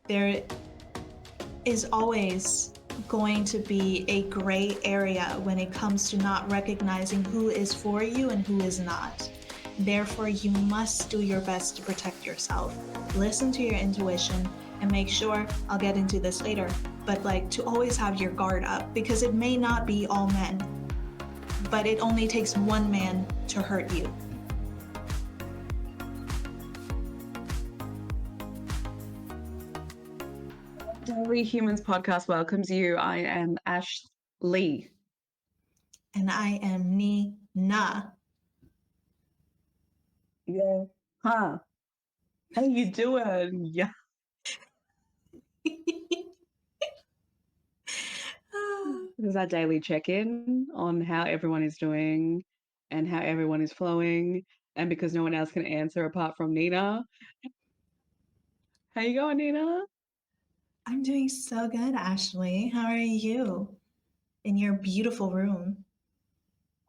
there is always going to be a gray area when it comes to not recognizing who is for you and who is not. Therefore, you must do your best to protect yourself. Listen to your intuition and make sure, I'll get into this later, but like to always have your guard up, because it may not be all men, but it only takes one man to hurt you. Daily Humans podcast welcomes you. I am Ash Lee. And I am Nina. Yeah. Huh. How you doing? Yeah. This is our daily check-in on how everyone is doing and how everyone is flowing. And because no one else can answer apart from Nina. How you going, Nina? I'm doing so good, Ashley. How are you in your beautiful room?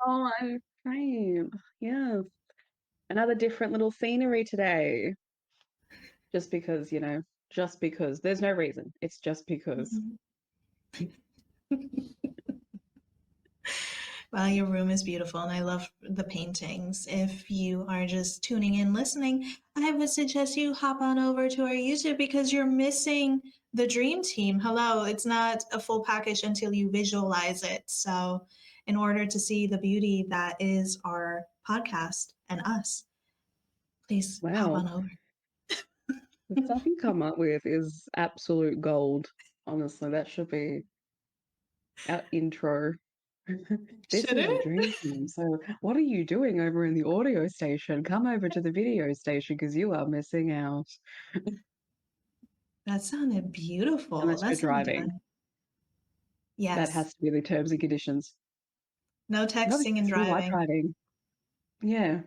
Oh, I'm fine. Yes. Another different little scenery today. Just because, just because. There's no reason. It's just because. Well, your room is beautiful and I love the paintings. If you are just tuning in listening, I would suggest you hop on over to our YouTube because you're missing the dream team. Hello, it's not a full package until you visualize it. So, in order to see the beauty that is our podcast and us, please hop on over. The stuff you come up with is absolute gold. Honestly, that should be our intro. This Should is a it? dream team. So, what are you doing over in the audio station? Come over to the video station because you are missing out. That sounded beautiful. Unless you're That sounded driving. good. Yes. That has to be the terms and conditions. No Not texting and because you are driving. driving. Yeah.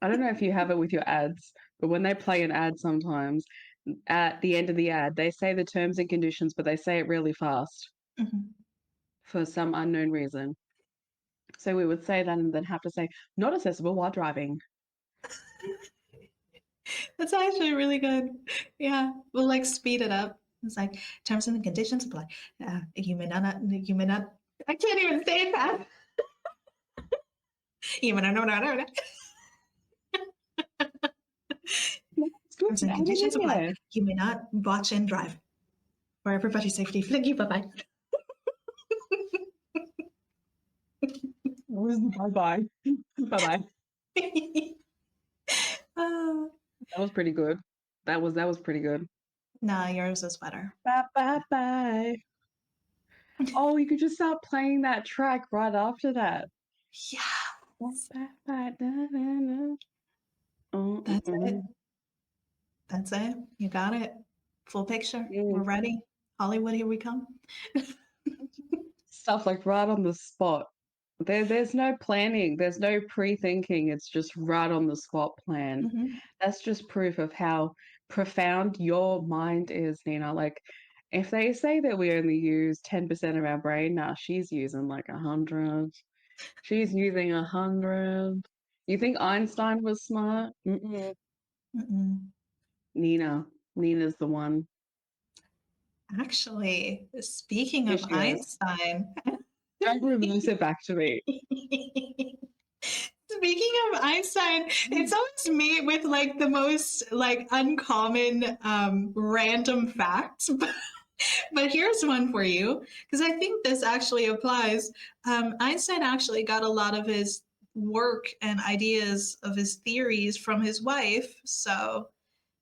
I don't know if you have it with your ads, but when they play an ad sometimes, at the end of the ad, they say the terms and conditions, but they say it really fast for some unknown reason. So we would say that and then have to say, not accessible while driving. That's actually really good. Yeah. We'll like speed it up. It's like terms and conditions apply. You may not, I can't even say that. You may not. Terms and conditions apply. You may not watch and drive. For everybody's safety. Thank you. Bye-bye. Bye-bye. Bye-bye. That was pretty good. That was pretty good. Nah, yours is better. Bye-bye. Oh, you could just start playing that track right after that. Yeah. Bye-bye. That's it. That's it. You got it. Full picture. We're ready. Hollywood, here we come. Stuff like right on the spot. There's no planning. There's no pre-thinking. It's just right on the spot plan. That's just proof of how profound your mind is, Nina. Like, if they say that we only use 10% of our brain, nah, she's using like 100. She's using 100. You think Einstein was smart? Nina's the one. Actually, speaking of Einstein. Don't reverse it back to me. Speaking of Einstein, it's always me with like the most like uncommon random facts. But here's one for you, because I think this actually applies. Einstein actually got a lot of his work and ideas of his theories from his wife. So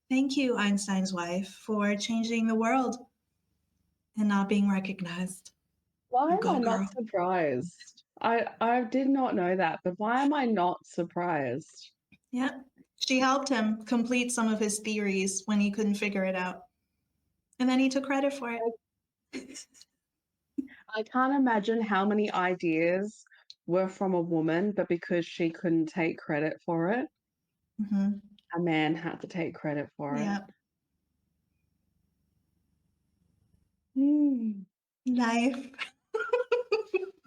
thank you, Einstein's wife, for changing the world and not being recognized. Why am I not surprised? I did not know that, but why am I not surprised? Yeah. She helped him complete some of his theories when he couldn't figure it out. And then he took credit for it. I can't imagine how many ideas were from a woman, but because she couldn't take credit for it, a man had to take credit for it. Life.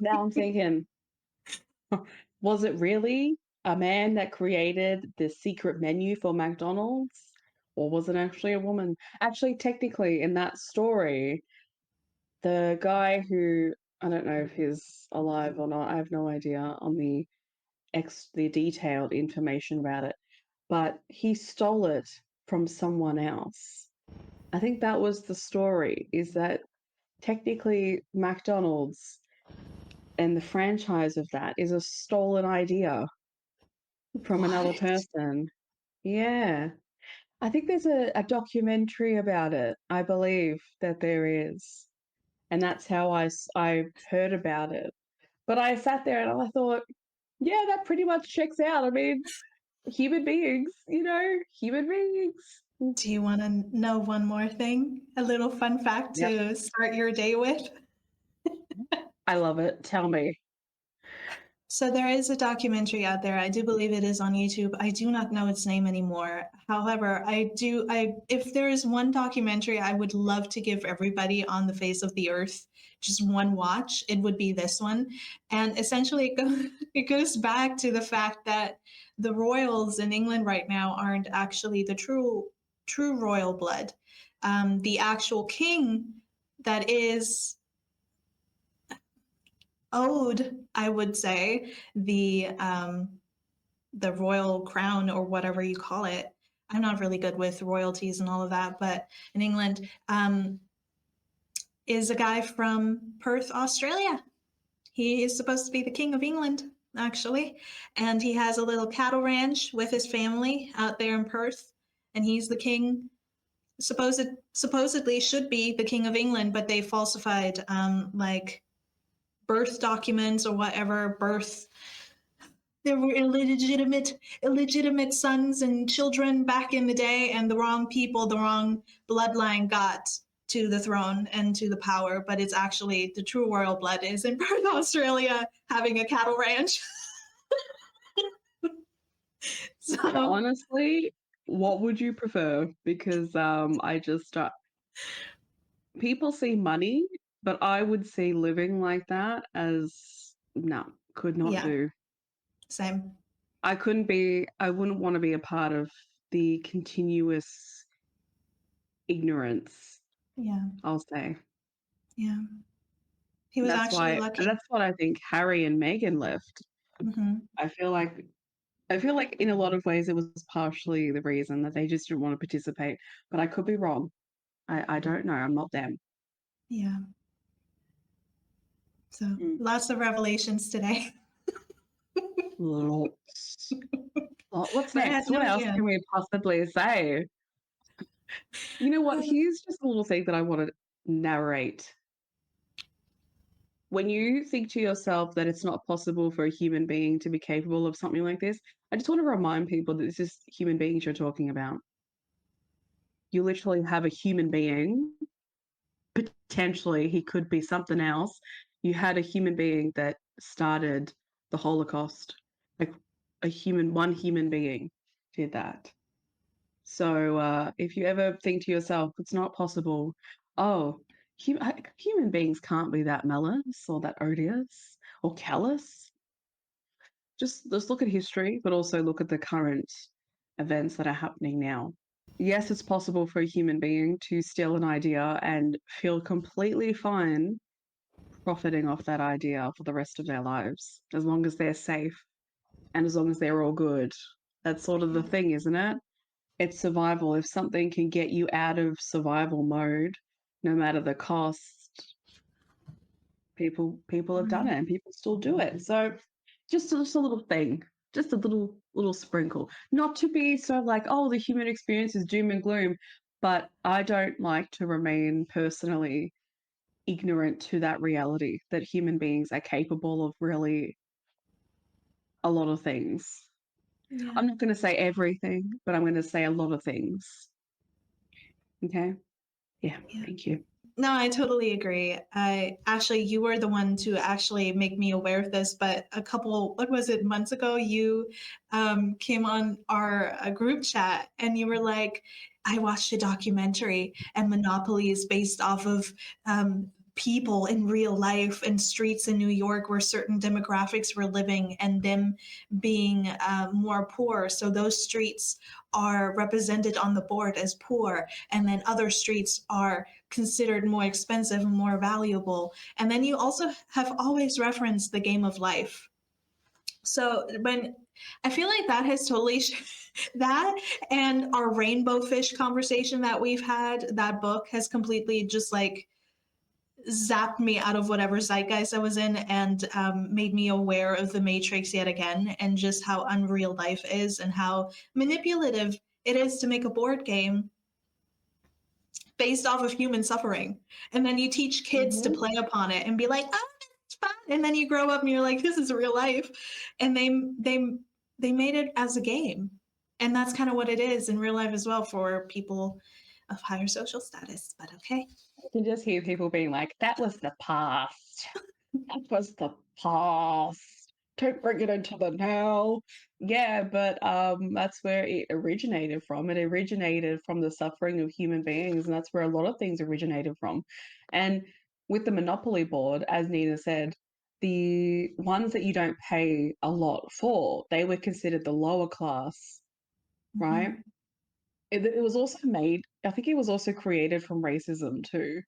Now I'm thinking, was it really a man that created the secret menu for McDonald's? or was it actually a woman? Actually, technically, in that story, the guy who, I don't know if he's alive or not, I have no idea on the detailed information about it, but he stole it from someone else. I think that was the story, is that technically McDonald's and the franchise of that is a stolen idea from another What? person. Yeah. I think there's a documentary about it. I believe that there is. And that's how I heard about it. But I sat there and I thought, yeah, that pretty much checks out. I mean, human beings, human beings. Do you want to know one more thing? A little fun fact Yep. to start your day with? I love it. Tell me. So there is a documentary out there. I do believe it is on YouTube. I do not know its name anymore. However, if there is one documentary I would love to give everybody on the face of the earth just one watch, it would be this one. And essentially it goes back to the fact that the royals in England right now aren't actually the true royal blood. The actual king that is owed, I would say, the royal crown or whatever you call it. I'm not really good with royalties and all of that, but in England, is a guy from Perth, Australia. He is supposed to be the King of England, actually, and he has a little cattle ranch with his family out there in Perth, and he's the king. Supposedly should be the King of England, but they falsified like birth documents or whatever birth. There were illegitimate sons and children back in the day, and the wrong people, the wrong bloodline got to the throne and to the power. But it's actually the true royal blood is in Perth, Australia, having a cattle ranch. So Honestly, what would you prefer? Because I just people see money, but I would see living like that as no, could not yeah, do. same. I wouldn't want to be a part of the continuous ignorance, Yeah, I'll say. yeah. He was actually lucky. That's what I think Harry and Meghan left. Hmm. I feel like in a lot of ways it was partially the reason that they just didn't want to participate, but I could be wrong. I don't know. I'm not them. Yeah. So Mm. lots of revelations today. Lots. What's But I had next? What no else idea. can we possibly say? You know what? Here's just a little thing that I want to narrate. When you think to yourself that it's not possible for a human being to be capable of something like this, I just want to remind people that this is human beings you're talking about. You literally have a human being, potentially, he could be something else. You had a human being that started the Holocaust. Like one human being did that. So if you ever think to yourself, it's not possible, oh, human beings can't be that malice or that odious or callous. Just look at history, but also look at the current events that are happening now. Yes, it's possible for a human being to steal an idea and feel completely fine profiting off that idea for the rest of their lives, as long as they're safe and as long as they're all good. That's sort of the thing, isn't it? It's survival. If something can get you out of survival mode, no matter the cost, people have done it and people still do it. So just a little thing, just a little sprinkle. Not to be so like, oh, the human experience is doom and gloom, but I don't like to remain personally ignorant to that reality that human beings are capable of really a lot of things. Yeah. I'm not going to say everything, but I'm going to say a lot of things. Okay? Yeah, Yeah. thank you. No, I totally agree. I actually, you were the one to actually make me aware of this, but what was it, months ago, you came on our group chat and you were like, I watched a documentary and Monopoly is based off of people in real life and streets in New York where certain demographics were living and them being more poor. So those streets are represented on the board as poor, and then other streets are considered more expensive and more valuable. And then you also have always referenced the game of life. So when I feel like that has totally that and our rainbow fish conversation that we've had, that book has completely just like zapped me out of whatever zeitgeist I was in and made me aware of the Matrix yet again and just how unreal life is and how manipulative it is to make a board game based off of human suffering. And then you teach kids to play upon it and be like, oh, it's fun. And then you grow up and you're like, this is real life. And they made it as a game. And that's kind of what it is in real life as well for people of higher social status. But okay. I can just hear people being like, that was the past. That was the past. Don't bring it into the now. Yeah, but that's where it originated from. It originated from the suffering of human beings, and that's where a lot of things originated from. And with the Monopoly board, as Nina said, the ones that you don't pay a lot for, they were considered the lower class, right? It was also made, I think it was also created from racism too,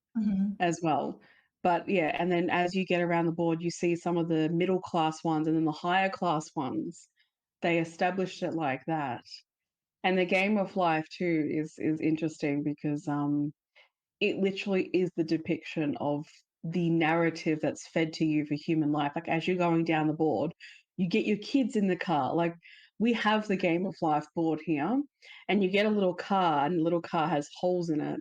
as well. But yeah, and then as you get around the board, you see some of the middle class ones and then the higher class ones. They established it like that. And the game of life too is interesting because it literally is the depiction of the narrative that's fed to you for human life. Like as you're going down the board, you get your kids in the car. Like we have the game of life board here, and you get a little car, and the little car has holes in it,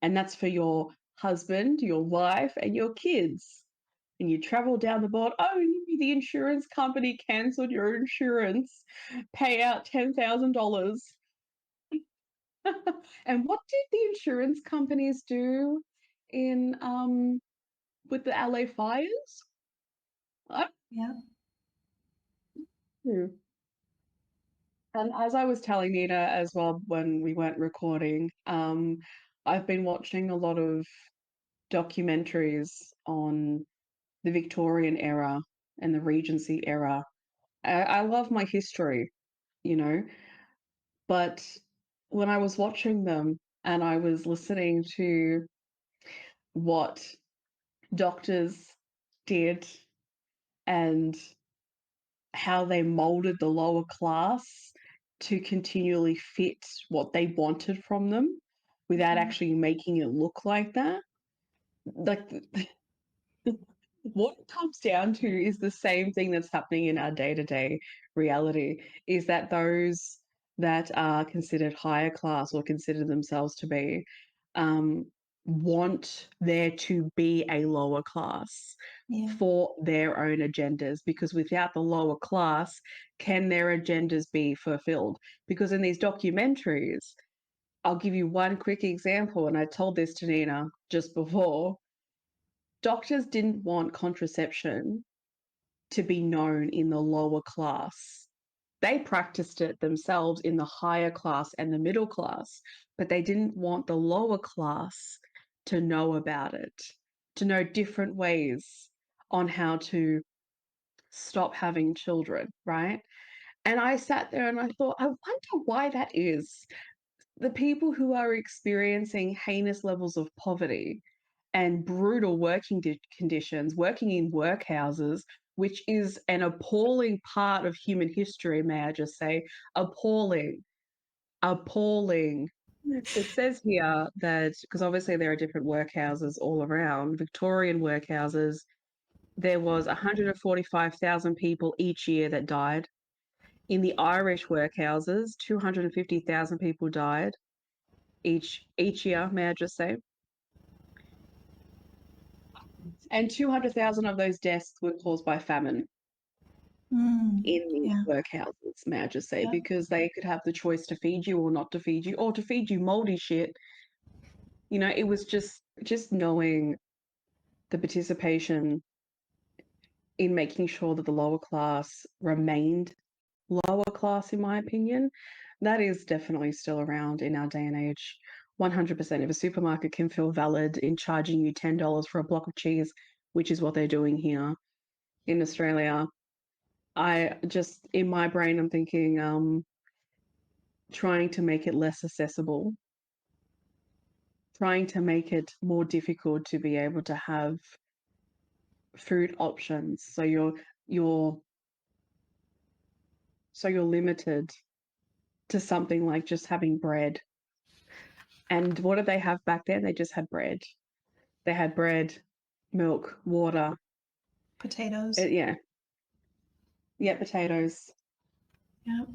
and that's for your husband, your wife, and your kids. And you travel down the board. Oh, the insurance company cancelled your insurance. Pay out $10,000. And what did the insurance companies do in with the LA fires? I Yeah. don't know. And as I was telling Nina as well when we weren't recording, I've been watching a lot of documentaries on the Victorian era and the Regency era. I love my history, you know, but when I was watching them and I was listening to what doctors did and how they molded the lower class to continually fit what they wanted from them without actually making it look like that. Like what it comes down to is the same thing that's happening in our day-to-day reality, is that those that are considered higher class or consider themselves to be um, want there to be a lower class for their own agendas, because without the lower class, can their agendas be fulfilled? Because in these documentaries, I'll give you one quick example, and I told this to Nina just before. Doctors didn't want contraception to be known in the lower class. They practiced it themselves in the higher class and the middle class, but they didn't want the lower class to know about it, to know different ways on how to stop having children, right? And I sat there and I thought, I wonder why that is. The people who are experiencing heinous levels of poverty and brutal working conditions, working in workhouses, which is an appalling part of human history, may I just say, appalling, appalling. It says here that, because obviously there are different workhouses all around, Victorian workhouses, there was 145,000 people each year that died. In the Irish workhouses, 250,000 people died each year, may I just say. And 200,000 of those deaths were caused by famine in these workhouses, may I just say, because they could have the choice to feed you or not to feed you, or to feed you moldy shit. You know, it was just knowing the participation in making sure that the lower class remained lower class, in my opinion. That is definitely still around in our day and age. 100%. If a supermarket can feel valid in charging you $10 for a block of cheese, which is what they're doing here in Australia, I just, in my brain, I'm thinking, trying to make it less accessible, trying to make it more difficult to be able to have food options. You're so you're limited to something like just having bread. And what did they have back then? They just had bread. They had bread, milk, water. Potatoes. Yeah. Yeah, potatoes. Yeah.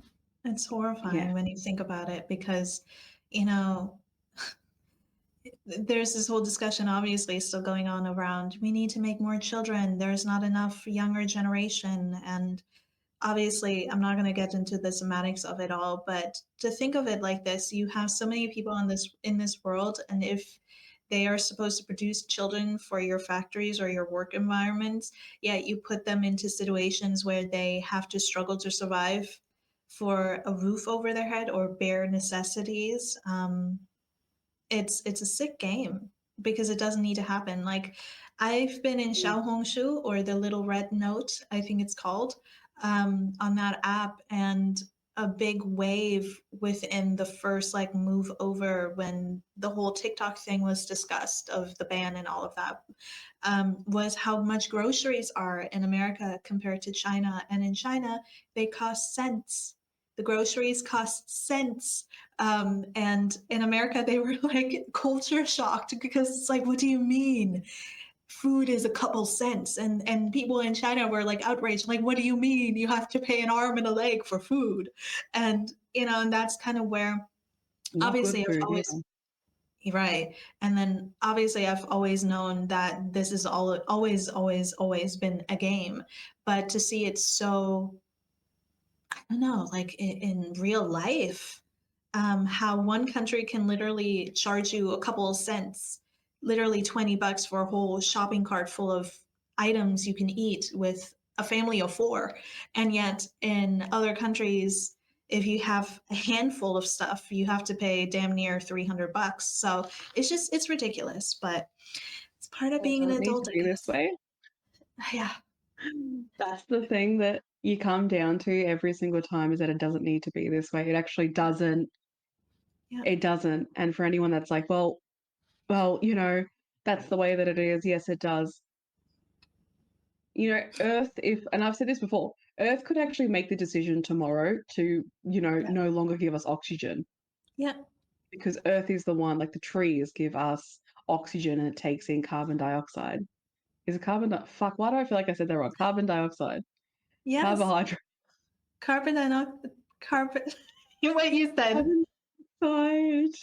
It's Yeah. horrifying when you think about it because, you know, there's this whole discussion obviously still going on around we need to make more children. There's not enough younger generation. And obviously, I'm not going to get into the semantics of it all, but to think of it like this, you have so many people in this world, and if they are supposed to produce children for your factories or your work environments, yet you put them into situations where they have to struggle to survive for a roof over their head or bare necessities. It's a sick game because it doesn't need to happen. Like I've been in Mm. Xiaohongshu or the Little Red Note, I think it's called, on that app, and a big wave within the first like move over when the whole TikTok thing was discussed of the ban and all of that, was how much groceries are in America compared to China, and in China they cost cents. The groceries cost cents, and in America, they were like culture shocked because it's like, what do you mean? Food is a couple cents, and people in China were like outraged, like, what do you mean? You have to pay an arm and a leg for food, and and that's kind of where Not good obviously I've food always either. right, and then obviously I've always known that this is all always been a game, but to see it so I don't know, like in real life, how one country can literally charge you a couple of cents, literally $20 for a whole shopping cart full of items you can eat with a family of four. And yet in other countries, if you have a handful of stuff, you have to pay damn near $300. So it's ridiculous, but it's part of Well, being does an it need adult, to I be this guess. way? Yeah. That's the thing that you come down to every single time, is that it doesn't need to be this way. It actually doesn't. Yeah. It doesn't. And for anyone that's like, well, that's the way that it is. Yes, it does. Earth, and I've said this before, Earth could actually make the decision tomorrow to, Yeah. no longer give us oxygen, Yeah. because Earth is the one, like the trees give us oxygen and it takes in carbon dioxide. Is it fuck, why do I feel like I said that wrong? Carbon dioxide. Yes. Carbohydrate. Carbon dioxide. Carbon. What you said. Carbon dioxide.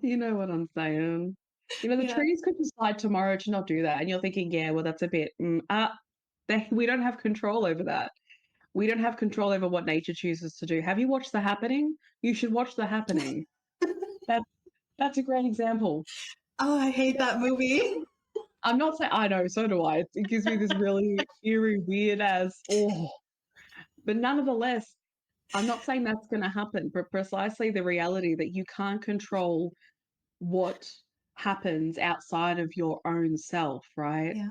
You know what I'm saying. The Yeah. trees could decide tomorrow to not do that. And you're thinking, yeah, well, that's a bit, we don't have control over that. We don't have control over what nature chooses to do. Have you watched The Happening? You should watch The Happening. That that's a great example. Oh, I hate that movie. I'm not saying, I know, so do I. It gives me this really eerie, weird as, oh, but nonetheless, I'm not saying that's going to happen, but precisely the reality that you can't control what happens outside of your own self, right? Yeah.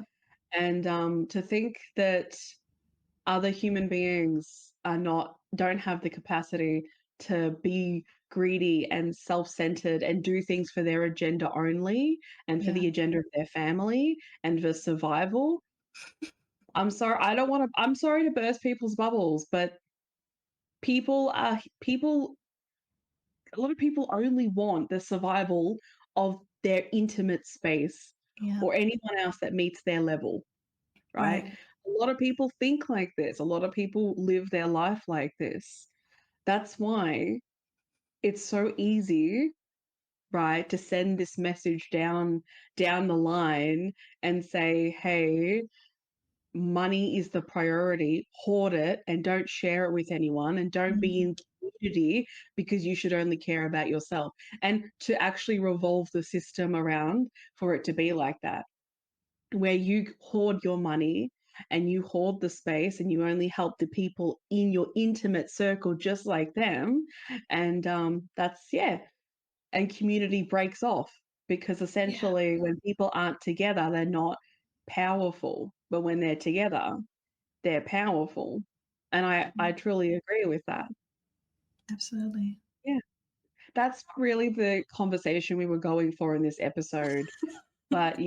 And to think that other human beings don't have the capacity to be greedy and self-centered and do things for their agenda only and for Yeah. the agenda of their family and for survival. I'm sorry to burst people's bubbles, but people a lot of people only want the survival of their intimate space Yeah. or anyone else that meets their level, right? Right. A lot of people think like this. A lot of people live their life like this. That's why it's so easy, right, to send this message down the line and say, hey, money is the priority, hoard it and don't share it with anyone and don't be Mhm. in community because you should only care about yourself. And to actually revolve the system around for it to be like that, where you hoard your money and you hoard the space and you only help the people in your intimate circle just like them. And that's, yeah, and community breaks off because essentially when people aren't together, they're not powerful. But when they're together, they're powerful. And I truly agree with that. Absolutely. Yeah. That's really the conversation we were going for in this episode. But,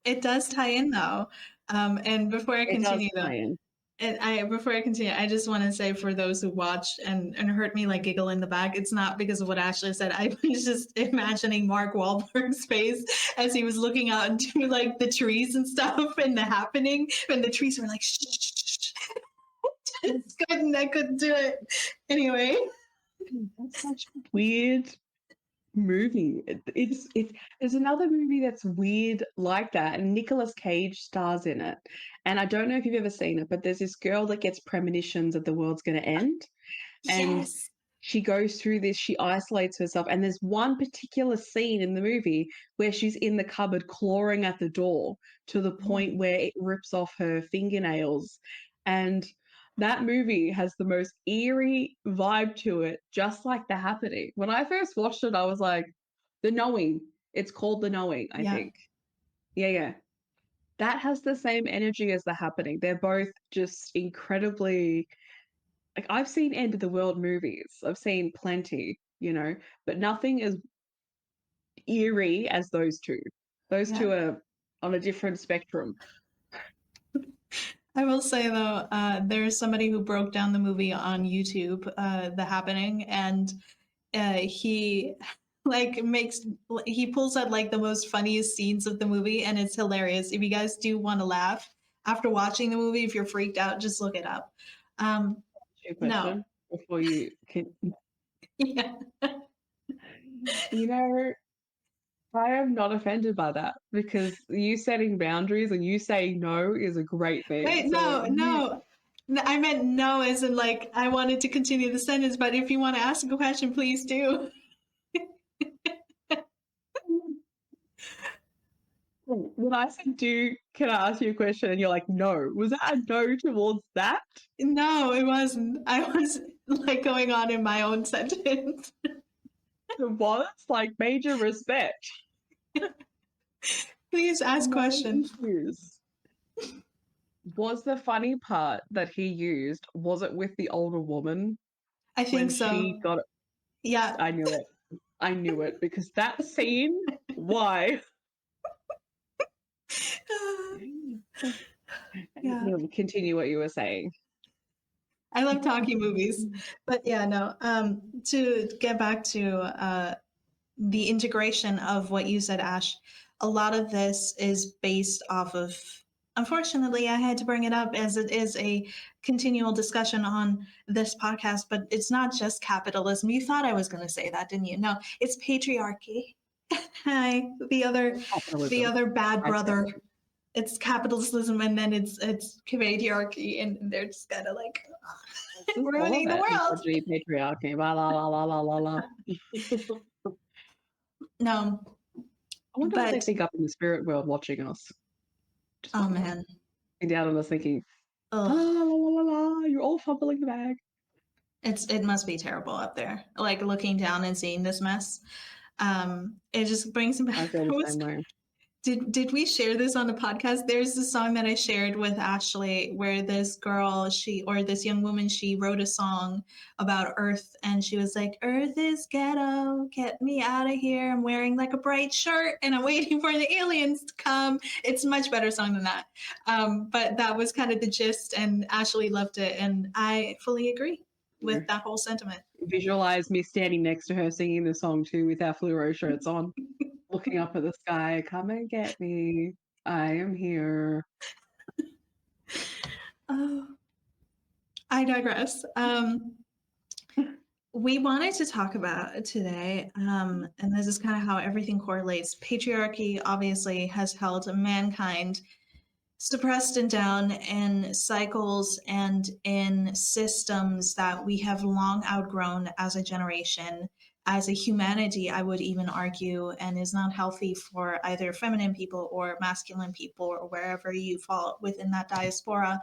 It does tie in though. And before I it does continue though, tie in. before I continue, I just want to say for those who watched and heard me like giggle in the back, it's not because of what Ashley said. I was just imagining Mark Wahlberg's face as he was looking out into like the trees and stuff and the happening, and the trees were like, shh, shh, shh. It's good, and I couldn't do it anyway. That's such a weird movie. It's there's another movie that's weird like that, and Nicolas Cage stars in it. And I don't know if you've ever seen it, but there's this girl that gets premonitions that the world's going to end, and Yes. she goes through this, she isolates herself, and there's one particular scene in the movie where she's in the cupboard clawing at the door to the point where it rips off her fingernails. And that movie has the most eerie vibe to it, just like The Happening. When I first watched it, I was like, The Knowing. It's called The Knowing, I think. Yeah. That has the same energy as The Happening. They're both just incredibly, like, I've seen end of the world movies. I've seen plenty, but nothing as eerie as those two. Those two are on a different spectrum. I will say though, there's somebody who broke down the movie on YouTube, The Happening, and he he pulls out like the most funniest scenes of the movie, and it's hilarious. If you guys do want to laugh after watching the movie, if you're freaked out, just look it up. Your question before you can. Yeah. I am not offended by that because you setting boundaries and you saying no is a great thing. Wait, no. I meant no as in like I wanted to continue the sentence, but if you want to ask a question, please do. When I said can I ask you a question? And you're like, no. Was that a no towards that? No, it wasn't. I was like going on in my own sentence. It was like major respect. Please ask questions. Was the funny part that he used, was it with the older woman? I think so. She got it. Yeah. I knew it because that scene, why? Yeah. Continue what you were saying. I love talking movies, but yeah, no. To get back to the integration of what you said, Ash, a lot of this is based off of. Unfortunately, I had to bring it up as it is a continual discussion on this podcast, but it's not just capitalism. You thought I was going to say that, didn't you? No, it's patriarchy. Hi, the other bad brother. It's capitalism, and then it's patriarchy, and they're just kind of like ruining the world. Patriarchy, la la la la la la. No, I wonder what they think up in the spirit world watching us. Oh man, down on us thinking, la la la la, you're all fumbling the bag. It must be terrible up there, like looking down and seeing this mess. It just brings me back. I feel the same way. Did we share this on the podcast? There's a song that I shared with Ashley where this girl, this young woman, she wrote a song about Earth, and she was like, "Earth is ghetto, get me out of here. I'm wearing like a bright shirt and I'm waiting for the aliens to come." It's a much better song than that. But that was kind of the gist, and Ashley loved it, and I fully agree with that whole sentiment. Visualize me standing next to her singing the song too with our fluoro shirts on. Looking up at the sky, come and get me. I am here. I digress. We wanted to talk about today, and this is kind of how everything correlates. Patriarchy obviously has held mankind suppressed and down in cycles and in systems that we have long outgrown as a generation, as a humanity, I would even argue, and is not healthy for either feminine people or masculine people or wherever you fall within that diaspora.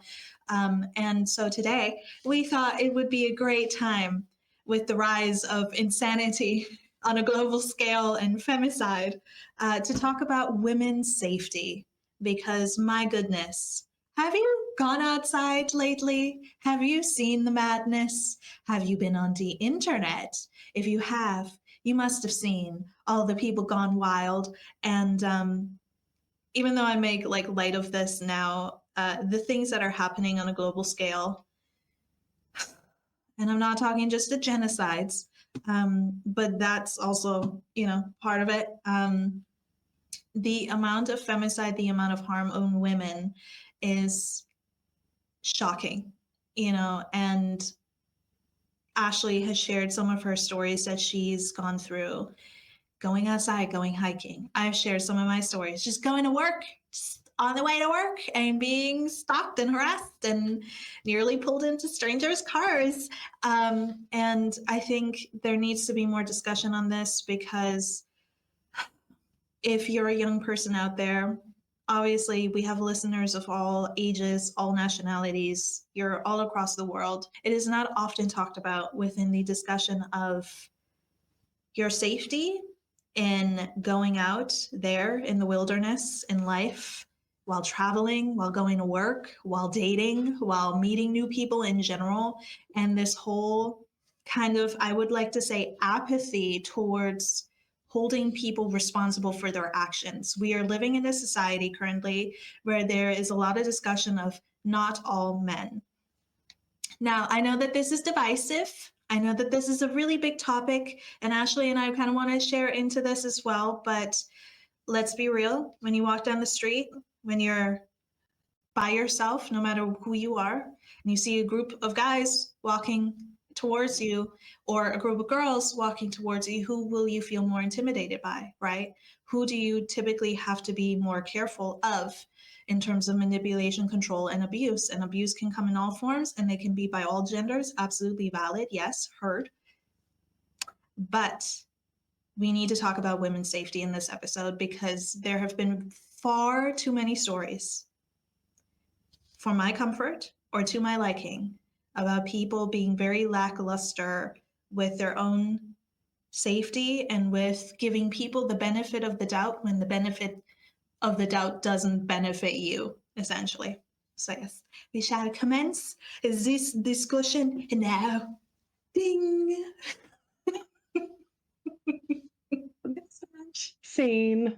And so today we thought it would be a great time with the rise of insanity on a global scale and femicide, to talk about women's safety. Because my goodness, have you gone outside lately? Have you seen the madness? Have you been on the internet? If you have, you must have seen all the people gone wild. And even though I make like light of this now, the things that are happening on a global scale, and I'm not talking just the genocides, but that's also, part of it. The amount of femicide, the amount of harm on women is shocking, and Ashley has shared some of her stories that she's gone through going outside, going hiking. I've shared some of my stories, just going to work, just on the way to work and being stalked and harassed and nearly pulled into strangers' cars. And I think there needs to be more discussion on this, because if you're a young person out there, obviously we have listeners of all ages, all nationalities, you're all across the world. It is not often talked about within the discussion of your safety in going out there in the wilderness in life, while traveling, while going to work, while dating, while meeting new people in general. And this whole kind of, I would like to say, apathy towards holding people responsible for their actions. We are living in a society currently where there is a lot of discussion of not all men. Now, I know that this is divisive. I know that this is a really big topic, and Ashley and I kind of want to share into this as well. But let's be real. When you walk down the street, when you're by yourself, no matter who you are, and you see a group of guys walking towards you or a group of girls walking towards you, who will you feel more intimidated by, right? Who do you typically have to be more careful of in terms of manipulation, control, and abuse? And abuse can come in all forms, and they can be by all genders. Absolutely valid. Yes, heard. But we need to talk about women's safety in this episode, because there have been far too many stories for my comfort or to my liking about people being very lackluster with their own safety and with giving people the benefit of the doubt when the benefit of the doubt doesn't benefit you, essentially. So yes, we shall commence this discussion now. Ding. Scene.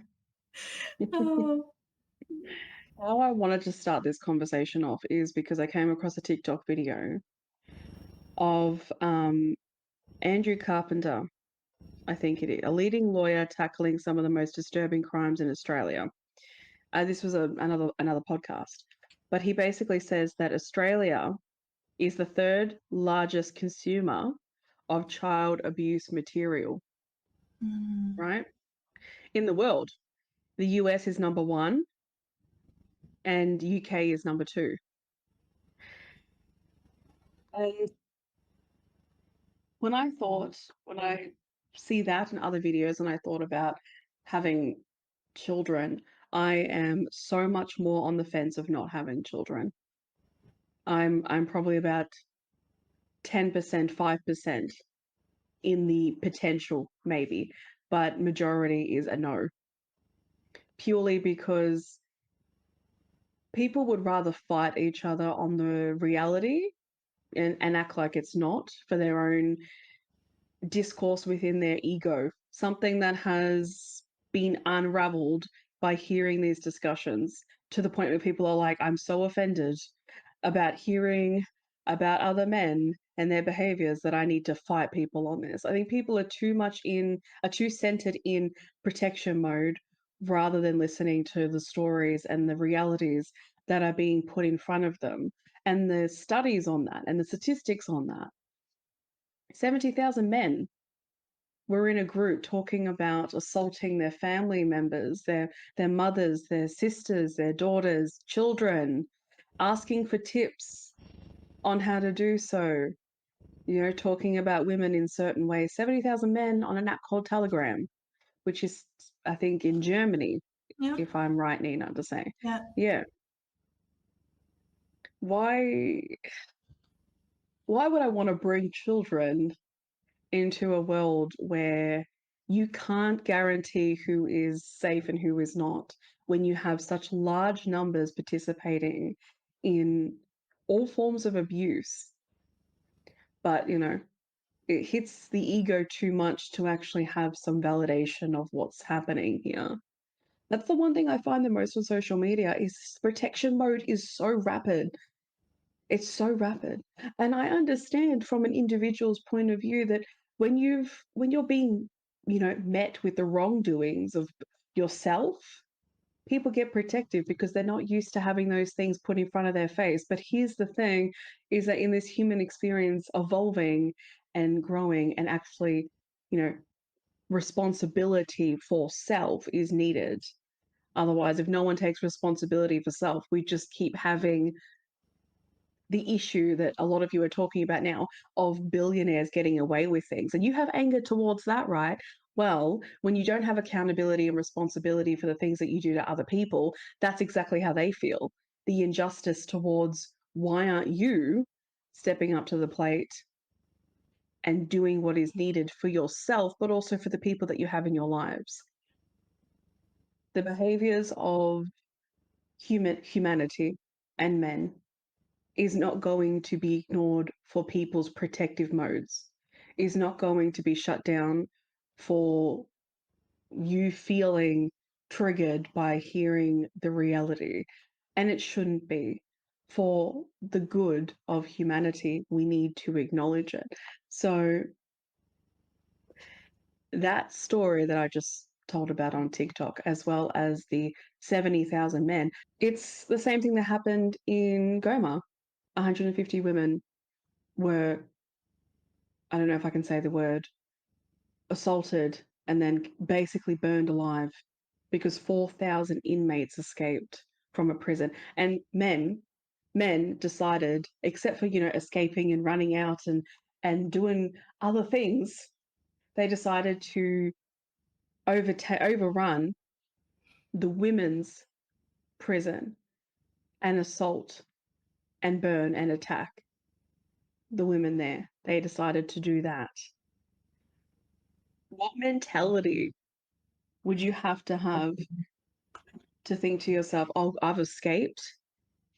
Oh. How I wanted to start this conversation off is because I came across a TikTok video of Andrew Carpenter, I think it is, a leading lawyer tackling some of the most disturbing crimes in Australia. This was another podcast, but he basically says that Australia is the third largest consumer of child abuse material, right? In the world. The US is number one and UK is number two. And when I see that in other videos and I thought about having children, I am so much more on the fence of not having children. I'm probably about 10%, 5% in the potential, maybe, but majority is a no. Purely because people would rather fight each other on the reality and act like it's not for their own discourse within their ego, something that has been unraveled by hearing these discussions to the point where people are like, I'm so offended about hearing about other men and their behaviors that I need to fight people on this. I think people are too centered in protection mode rather than listening to the stories and the realities that are being put in front of them and the studies on that and the statistics on that. 70,000 men were in a group talking about assaulting their family members, their mothers, their sisters, their daughters, children, asking for tips on how to do so, talking about women in certain ways. 70,000 men on an app called Telegram, which is, I think, in Germany, Yeah. if I'm right, Nina, to say. Yeah. Yeah. Why would I want to bring children into a world where You can't guarantee who is safe and who is not when you have such large numbers participating in all forms of abuse. But, it hits the ego too much to actually have some validation of what's happening here. That's the one thing I find the most on social media is protection mode is so rapid. It's so rapid. And I understand from an individual's point of view that when you're being, met with the wrongdoings of yourself, people get protective because they're not used to having those things put in front of their face. But here's the thing is that in this human experience evolving and growing and actually, responsibility for self is needed. Otherwise, if no one takes responsibility for self, we just keep having the issue that a lot of you are talking about now of billionaires getting away with things. And you have anger towards that, right? Well, when you don't have accountability and responsibility for the things that you do to other people, that's exactly how they feel. The injustice towards why aren't you stepping up to the plate and doing what is needed for yourself, but also for the people that you have in your lives. The behaviors of humanity and men is not going to be ignored for people's protective modes, is not going to be shut down for you feeling triggered by hearing the reality. And it shouldn't be. For the good of humanity, we need to acknowledge it. So, that story that I just told about on TikTok, as well as the 70,000 men, it's the same thing that happened in Goma. 150 women were, I don't know if I can say the word, assaulted and then basically burned alive because 4,000 inmates escaped from a prison. And men decided, except for, escaping and running out and doing other things, they decided to overrun the women's prison and assault and burn and attack the women there. They decided to do that. What mentality would you have to think to yourself, oh, I've escaped.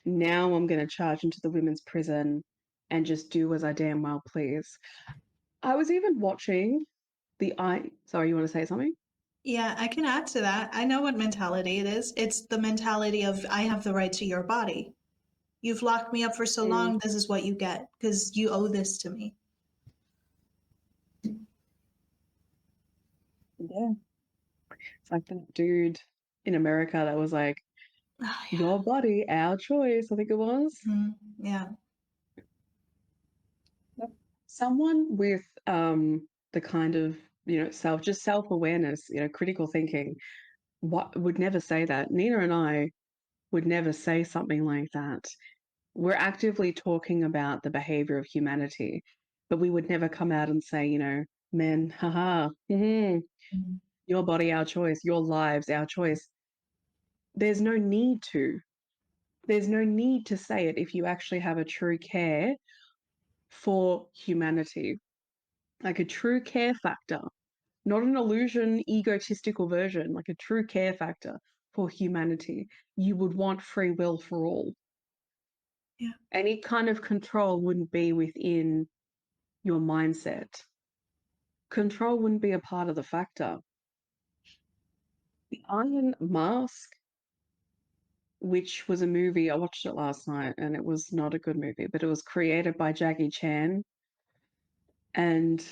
Now I'm going to charge into the women's prison and just do as I damn well please. I was even watching sorry, you want to say something? Yeah, I can add to that. I know what mentality it is. It's the mentality of I have the right to your body. You've locked me up for so Mm, long. This is what you get because you owe this to me. yeah. It's like the dude in America that was like, Oh, yeah. your body, our choice, I think it was. Yeah. Yep. Someone with the kind of, self-awareness, critical thinking, what would never say that. Nina and I would never say something like that. We're actively talking about the behavior of humanity, but we would never come out and say, men, haha, Mhm. your body, our choice, your lives, our choice. There's no need to. There's no need to say it if you actually have a true care for humanity, like a true care factor, not an illusion, egotistical version, like a true care factor for humanity. You would want free will for all. Yeah. Any kind of control wouldn't be within your mindset. Control wouldn't be a part of the factor. The Iron Mask, which was a movie, I watched it last night and it was not a good movie, but it was created by Jackie Chan. And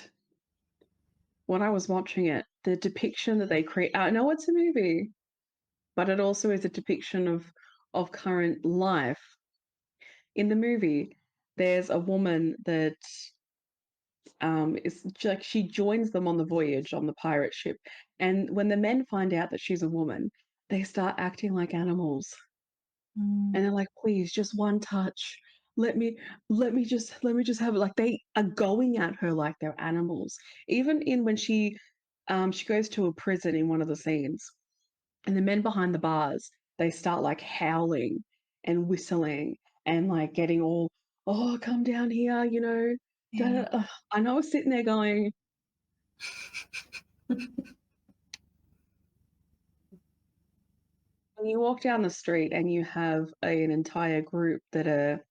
when I was watching it, the depiction that they create, I know it's a movie, but it also is a depiction of current life. In the movie, there's a woman that is like she joins them on the voyage on the pirate ship, and when the men find out that she's a woman, they start acting like animals, and Mm. they're like, "Please, just one touch. Let me, let me just have it." Like they are going at her like they're animals. Even in when she goes to a prison in one of the scenes, and the men behind the bars, they start like howling and whistling and like getting all, oh, come down here, Yeah. And I was sitting there going, when you walk down the street and you have an entire group that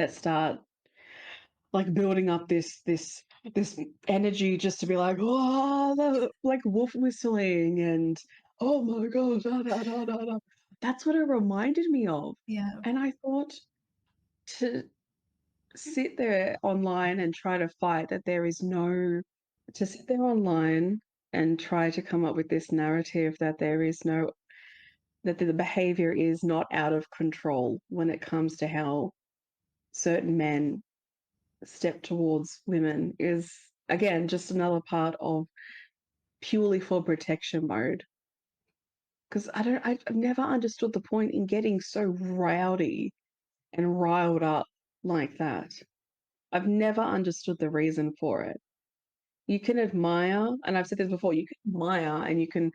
start like building up this energy just to be like, oh, like wolf whistling and oh my god, da, da, da, da, da. That's what it reminded me of. Yeah. And I thought to sit there online and try to fight that there is no to sit there online and try to come up with this narrative that there is no that the behavior is not out of control when it comes to how certain men step towards women is again just another part of purely for protection mode. Because I've never understood the point in getting so rowdy and riled up like that. I've never understood the reason for it. You can admire, and I've said this before, you can admire and you can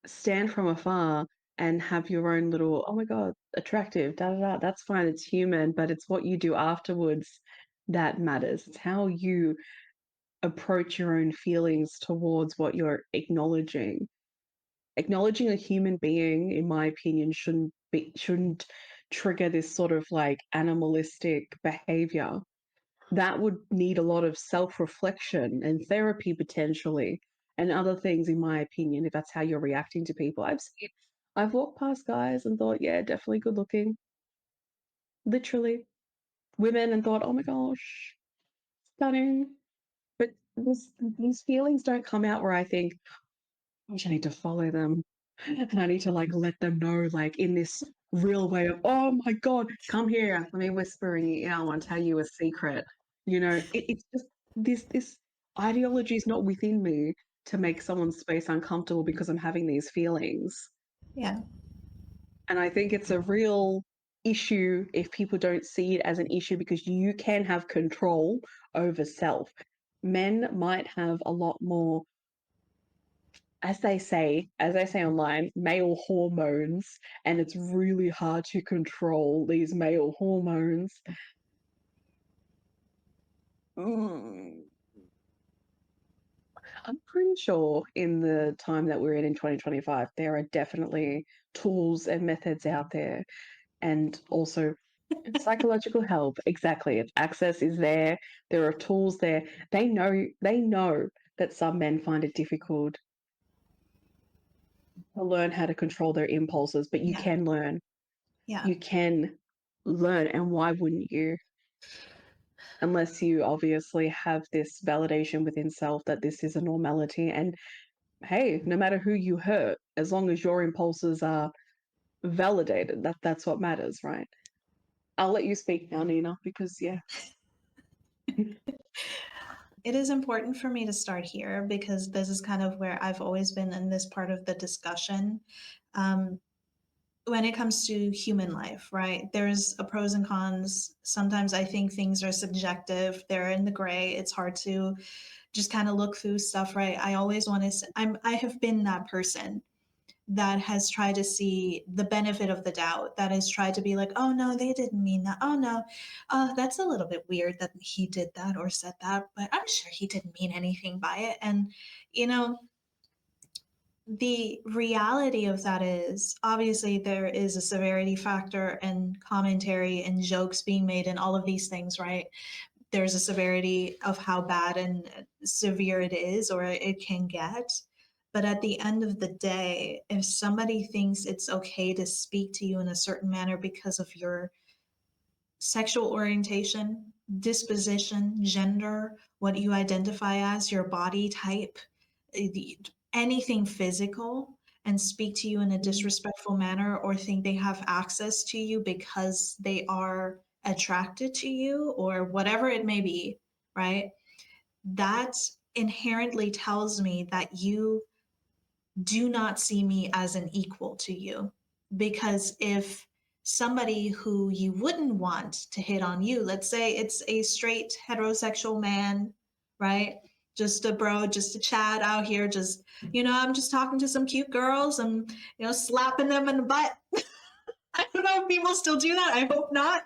stand from afar and have your own little, oh my God, attractive, da da da. That's fine, it's human, but it's what you do afterwards that matters. It's how you approach your own feelings towards what you're acknowledging. Acknowledging a human being, in my opinion, shouldn't trigger this sort of like animalistic behavior. That would need a lot of self-reflection and therapy potentially, and other things, in my opinion, if that's how you're reacting to people. I've walked past guys and thought, yeah, definitely good looking. Literally. Women and thought, oh my gosh, stunning. But these feelings don't come out where I think, I need to follow them. And I need to like let them know, like in this real way of, oh my God, come here. Let me whisper in your ear. I want to tell you a secret. It's just this ideology is not within me to make someone's space uncomfortable because I'm having these feelings. Yeah. And I think it's a real issue if people don't see it as an issue because you can have control over self. Men might have a lot more, as they say online, male hormones, and it's really hard to control these male hormones. Mm. I'm pretty sure in the time that we're in 2025, there are definitely tools and methods out there, and also psychological help. Exactly, access is there. There are tools there. They know that some men find it difficult to learn how to control their impulses, but you Yeah. can learn. Yeah. You can learn, and why wouldn't you? Unless you obviously have this validation within self that this is a normality. And hey, no matter who you hurt, as long as your impulses are validated, that's what matters, right? I'll let you speak now, Nina, because yeah. It is important for me to start here because this is kind of where I've always been in this part of the discussion. Um, when it comes to human life, right? There's a pros and cons. Sometimes I think things are subjective, they're in the gray. It's hard to just kind of look through stuff, right? I always want to, I have been that person that has tried to see the benefit of the doubt, that has tried to be like, oh no, they didn't mean that. Oh no, that's a little bit weird that he did that or said that, but I'm sure he didn't mean anything by it. And, you know, the reality of that is obviously there is a severity factor and commentary and jokes being made and all of these things, right? There's a severity of how bad and severe it is or it can get. But at the end of the day, if somebody thinks it's okay to speak to you in a certain manner because of your sexual orientation, disposition, gender, what you identify as, your body type, anything physical, and speak to you in a disrespectful manner or think they have access to you because they are attracted to you or whatever it may be, right? That inherently tells me that you do not see me as an equal to you. Because if somebody who you wouldn't want to hit on you, let's say it's a straight heterosexual man, right? Just a bro, just a Chad out here, just, I'm just talking to some cute girls and, slapping them in the butt. I don't know if people still do that. I hope not.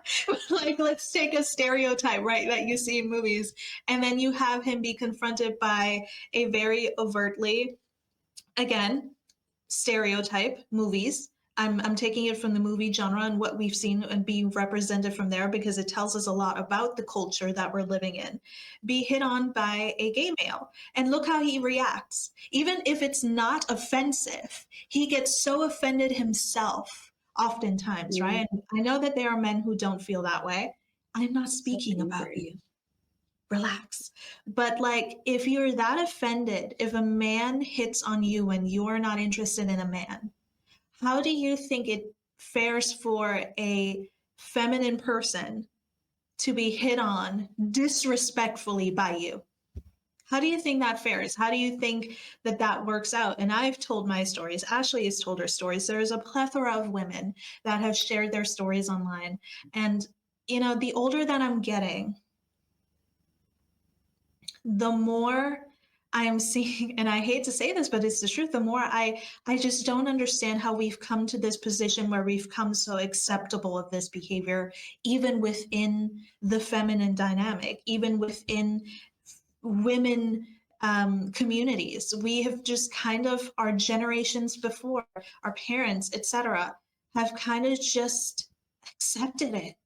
Like, let's take a stereotype, right, that you see in movies. And then you have him be confronted by a very overtly, again, stereotype movies, I'm taking it from the movie genre and what we've seen and being represented from there because it tells us a lot about the culture that we're living in. Be hit on by a gay male and look how he reacts. Even if it's not offensive, he gets so offended himself oftentimes, Mm, right? And I know that there are men who don't feel that way. I'm not so speaking about angry. you. Relax. But like, if you're that offended, if a man hits on you when you're not interested in a man, how do you think it fares for a feminine person to be hit on disrespectfully by you? How do you think that fares? How do you think that that works out? And I've told my stories. Ashley has told her stories. There's a plethora of women that have shared their stories online. And, the older that I'm getting, the more I am seeing, and I hate to say this, but it's the truth, the more I just don't understand how we've come to this position where we've come so acceptable of this behavior, even within the feminine dynamic, even within women communities. We have just kind of, our generations before, our parents, etc., have kind of just accepted it.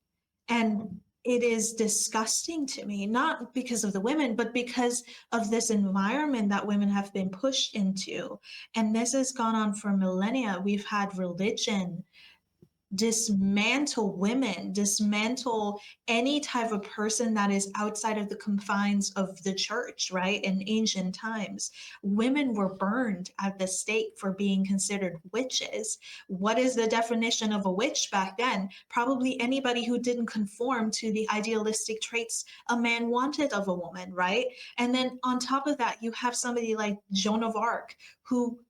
And it is disgusting to me, not because of the women, but because of this environment that women have been pushed into. And this has gone on for millennia. We've had religion dismantle women, dismantle any type of person that is outside of the confines of the church, right? In ancient times, women were burned at the stake for being considered witches. What is the definition of a witch back then? Probably anybody who didn't conform to the idealistic traits a man wanted of a woman, right? And then on top of that, you have somebody like Joan of Arc, who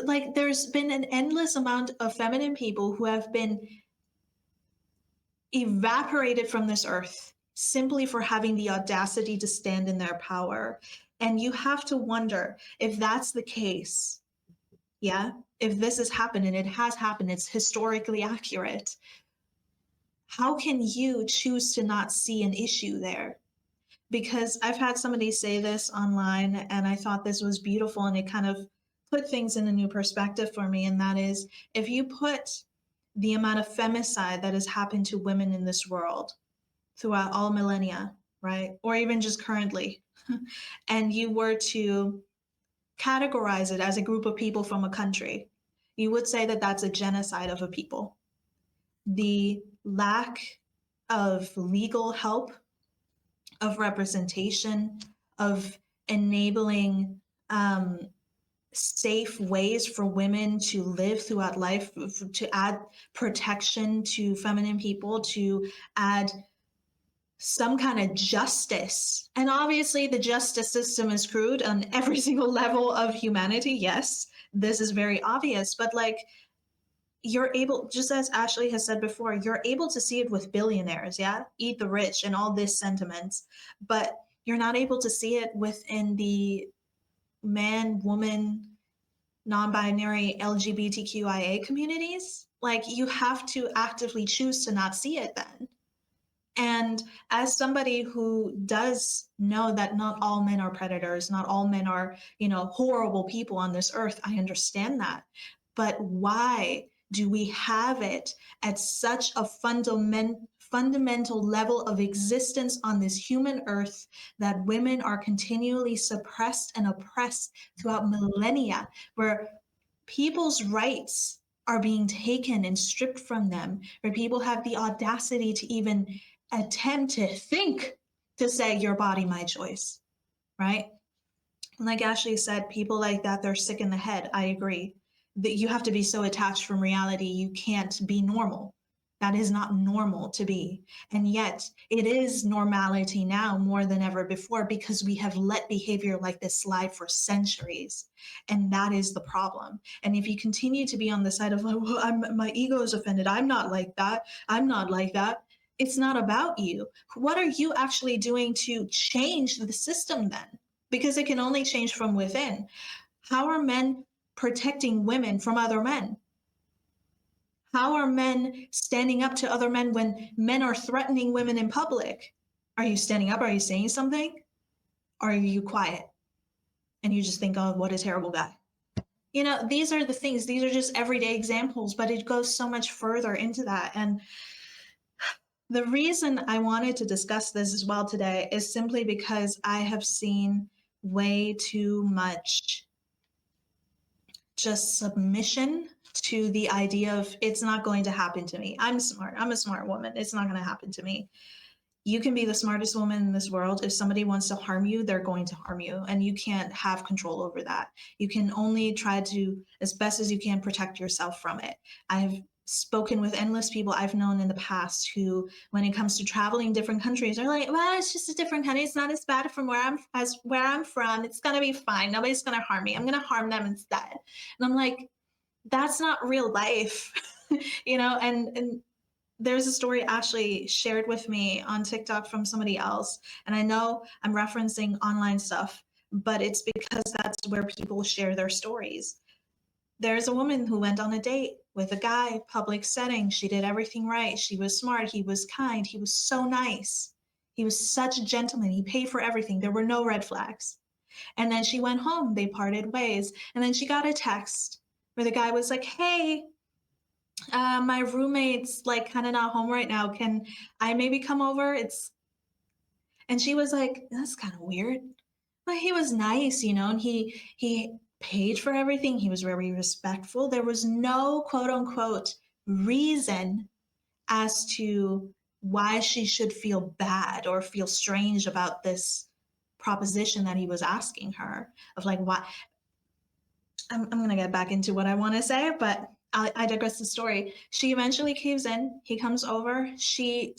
like there's been an endless amount of feminine people who have been evaporated from this earth simply for having the audacity to stand in their power. And you have to wonder if that's the case. Yeah. If this has happened, and it has happened, it's historically accurate. How can you choose to not see an issue there? Because I've had somebody say this online and I thought this was beautiful and it kind of put things in a new perspective for me. And that is, if you put the amount of femicide that has happened to women in this world throughout all millennia, right? Or even just currently, and you were to categorize it as a group of people from a country, you would say that that's a genocide of a people. The lack of legal help, of representation, of enabling safe ways for women to live throughout life, to add protection to feminine people, to add some kind of justice. And obviously, the justice system is crude on every single level of humanity. Yes, this is very obvious, but like, you're able, just as Ashley has said before, you're able to see it with billionaires, yeah? Eat the rich and all these sentiments, but you're not able to see it within the man, woman, non-binary LGBTQIA communities. Like, you have to actively choose to not see it then. And as somebody who does know that not all men are predators, not all men are, horrible people on this earth, I understand that. But why do we have it at such a fundamental level of existence on this human earth that women are continually suppressed and oppressed throughout millennia, where people's rights are being taken and stripped from them, where people have the audacity to even attempt to think to say your body, my choice, right? Like Ashley said, people like that, they're sick in the head. I agree that you have to be so attached from reality. You can't be normal. That is not normal to be. And yet it is normality now more than ever before because we have let behavior like this slide for centuries. And that is the problem. And if you continue to be on the side of, like, well, my ego is offended. I'm not like that. I'm not like that. It's not about you. What are you actually doing to change the system then? Because it can only change from within. How are men protecting women from other men? How are men standing up to other men when men are threatening women in public? Are you standing up? Are you saying something? Or are you quiet? And you just think, oh, what a terrible guy. You know, these are the things, these are just everyday examples, but it goes so much further into that. And the reason I wanted to discuss this as well today is simply because I have seen way too much just submission to the idea of it's not going to happen to me. I'm smart. I'm a smart woman. It's not going to happen to me. You can be the smartest woman in this world. If somebody wants to harm you, they're going to harm you, and you can't have control over that. You can only try to, as best as you can, protect yourself from it. I've spoken with endless people I've known in the past who, when it comes to traveling different countries, are like, well, it's just a different country. It's not as bad from where I'm from. It's gonna be fine. Nobody's gonna harm me. I'm gonna harm them instead. And I'm like, that's not real life. You know, and there's a story Ashley shared with me on TikTok from somebody else. And I know I'm referencing online stuff, but it's because that's where people share their stories. There's a woman who went on a date with a guy, public setting. She did everything right. She was smart. He was kind. He was so nice. He was such a gentleman. He paid for everything. There were no red flags. And then she went home. They parted ways. And then she got a text where the guy was like, hey, my roommate's like kind of not home right now. Can I maybe come over? And she was like, that's kind of weird. But he was nice, you know, and he paid for everything. He was very respectful. There was no quote unquote reason as to why she should feel bad or feel strange about this proposition that he was asking her of like why. I'm going to get back into what I want to say, but I digress the story. She eventually caves in. He comes over. She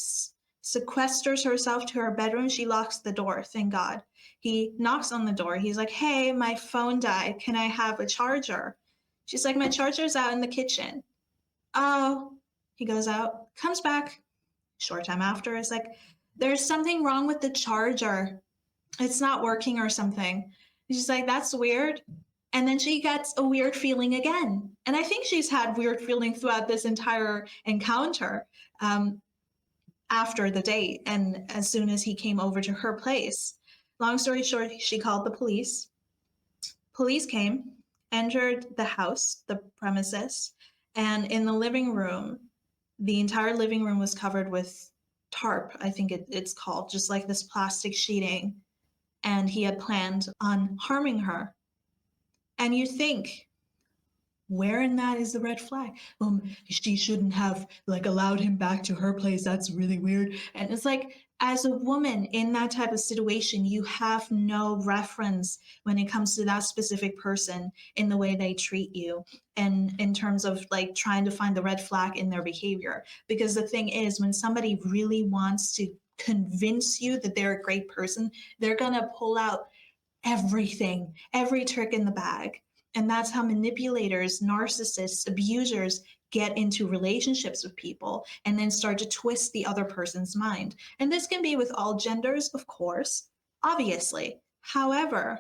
sequesters herself to her bedroom. She locks the door. Thank God. He knocks on the door. He's like, hey, my phone died. Can I have a charger? She's like, my charger's out in the kitchen. Oh, he goes out, comes back. Short time after, is like, there's something wrong with the charger. It's not working or something. She's like, that's weird. And then she gets a weird feeling again. And I think she's had weird feelings throughout this entire encounter after the date and as soon as he came over to her place. Long story short, she called the police. Police came, entered the house, the premises, and in the living room, the entire living room was covered with tarp, I think it's called, just like this plastic sheeting. And he had planned on harming her. And you think, where in that is the red flag? She shouldn't have like allowed him back to her place. That's really weird. And it's like, as a woman in that type of situation, you have no reference when it comes to that specific person in the way they treat you and in terms of like trying to find the red flag in their behavior. Because the thing is, when somebody really wants to convince you that they're a great person, they're going to pull out everything, every trick in the bag. And that's how manipulators, narcissists, abusers get into relationships with people and then start to twist the other person's mind. And this can be with all genders, of course, obviously. However,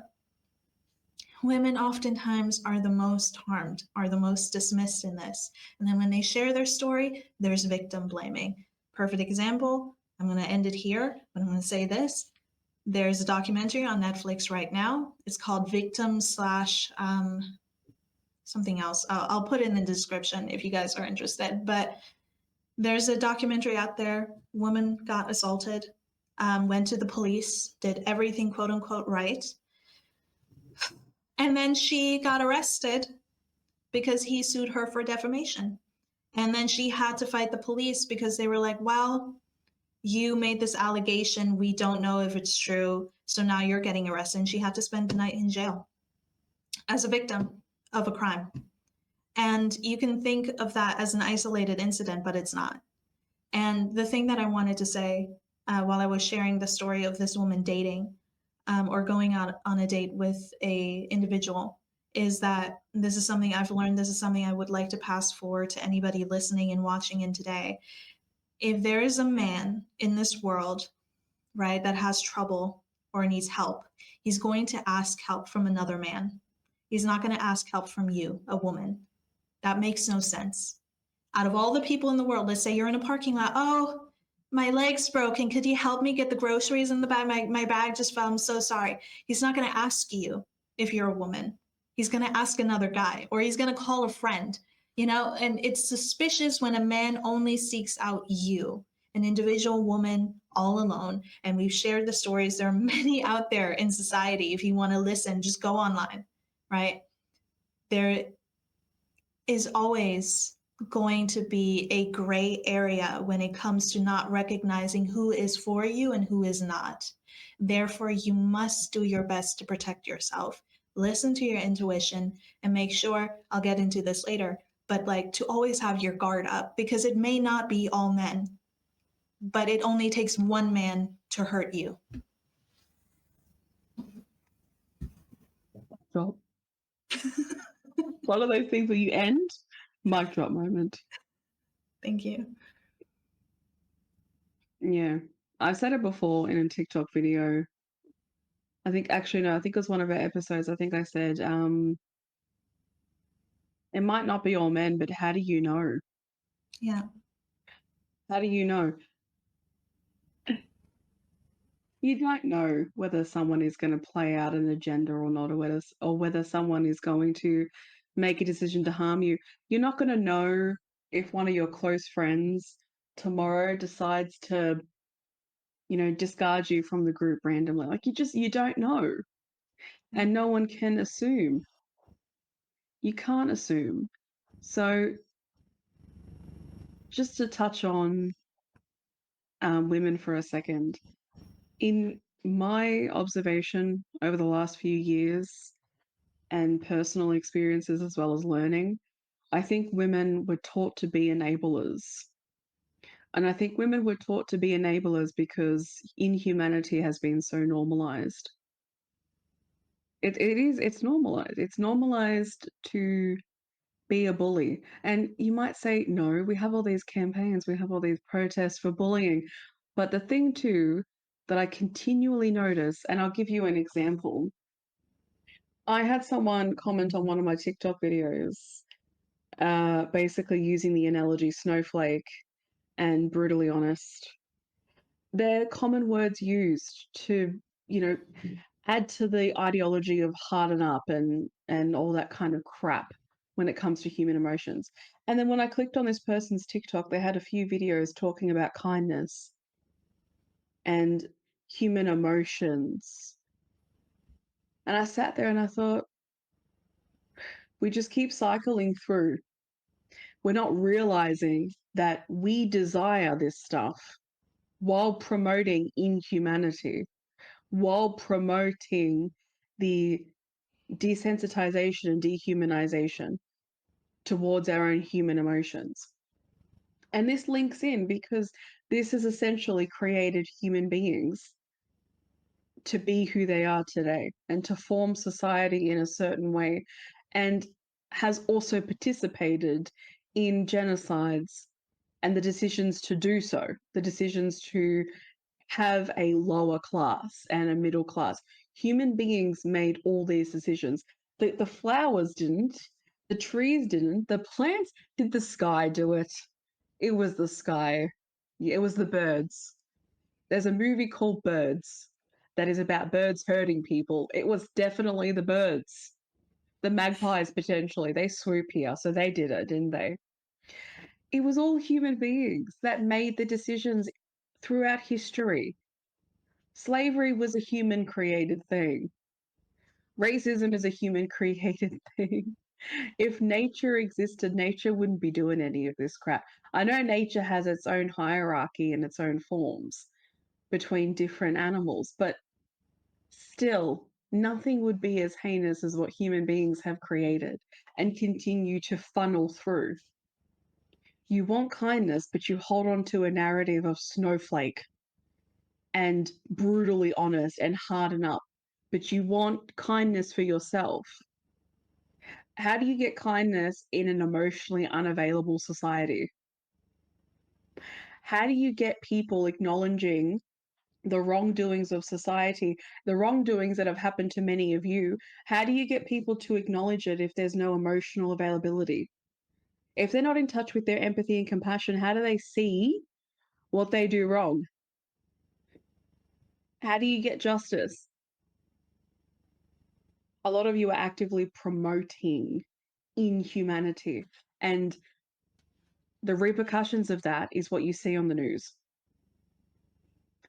women oftentimes are the most harmed, are the most dismissed in this. And then when they share their story, there's victim blaming. Perfect example. I'm going to end it here, but I'm going to say this. There's a documentary on Netflix right now. It's called Victim slash something else. I'll put it in the description if you guys are interested. But there's a documentary out there. Woman got assaulted, went to the police, did everything quote unquote right. And then she got arrested because he sued her for defamation. And then she had to fight the police because they were like, well, you made this allegation. We don't know if it's true. So now you're getting arrested. And she had to spend the night in jail as a victim of a crime. And you can think of that as an isolated incident, but it's not. And the thing that I wanted to say while I was sharing the story of this woman dating or going out on a date with a individual is that this is something I've learned. This is something I would like to pass forward to anybody listening and watching in today. If there is a man in this world, right, that has trouble or needs help, he's going to ask help from another man. He's not going to ask help from you, a woman. That makes no sense. Out of all the people in the world, let's say you're in a parking lot. Oh, my leg's broken. Could you help me get the groceries in the bag? My bag just fell. I'm so sorry. He's not going to ask you if you're a woman. He's going to ask another guy, or he's going to call a friend, you know? And it's suspicious when a man only seeks out you, an individual woman all alone. And we've shared the stories. There are many out there in society. If you want to listen, just go online, right? There is always going to be a gray area when it comes to not recognizing who is for you and who is not. Therefore, you must do your best to protect yourself. Listen to your intuition and make sure, I'll get into this later, but like to always have your guard up, because it may not be all men, but it only takes one man to hurt you. Drop. One of those things where you end, mic drop moment. Thank you. Yeah. I've said it before in a TikTok video. I think it was one of our episodes. I think I said, it might not be all men, but how do you know? Yeah. How do you know? You don't know whether someone is going to play out an agenda or not, or whether someone is going to make a decision to harm you. You're not going to know if one of your close friends tomorrow decides to, discard you from the group randomly. Like you don't know. And no one can assume. You can't assume. So just to touch on women for a second, in my observation over the last few years and personal experiences as well as learning, I think women were taught to be enablers. And I think women were taught to be enablers because inhumanity has been so normalized. It's normalized. It's normalized to be a bully. And you might say, no, we have all these campaigns, we have all these protests for bullying. But the thing too that I continually notice, and I'll give you an example. I had someone comment on one of my TikTok videos, basically using the analogy snowflake and brutally honest. They're common words used to, add to the ideology of harden up and all that kind of crap when it comes to human emotions. And then when I clicked on this person's TikTok, they had a few videos talking about kindness and human emotions. And I sat there and I thought, we just keep cycling through. We're not realizing that we desire this stuff while promoting inhumanity, while promoting the desensitization and dehumanization towards our own human emotions. And this links in because this has essentially created human beings to be who they are today and to form society in a certain way, and has also participated in genocides and the decisions to do so, the decisions to have a lower class and a middle class. Human beings made all these decisions. The flowers didn't, the trees didn't, the plants, did the sky do it? It was the sky. It was the birds. There's a movie called Birds that is about birds hurting people. It was definitely the birds. The magpies, potentially, they swoop here, so they did it, didn't they? It was all human beings that made the decisions throughout history. Slavery was a human created thing. Racism is a human created thing. If nature existed, nature wouldn't be doing any of this crap. I know nature has its own hierarchy and its own forms between different animals, but still, nothing would be as heinous as what human beings have created and continue to funnel through. You want kindness, but you hold on to a narrative of snowflake and brutally honest and harden up, but you want kindness for yourself. How do you get kindness in an emotionally unavailable society? How do you get people acknowledging the wrongdoings of society, the wrongdoings that have happened to many of you? How do you get people to acknowledge it if there's no emotional availability? If they're not in touch with their empathy and compassion, how do they see what they do wrong? How do you get justice? A lot of you are actively promoting inhumanity. And the repercussions of that is what you see on the news.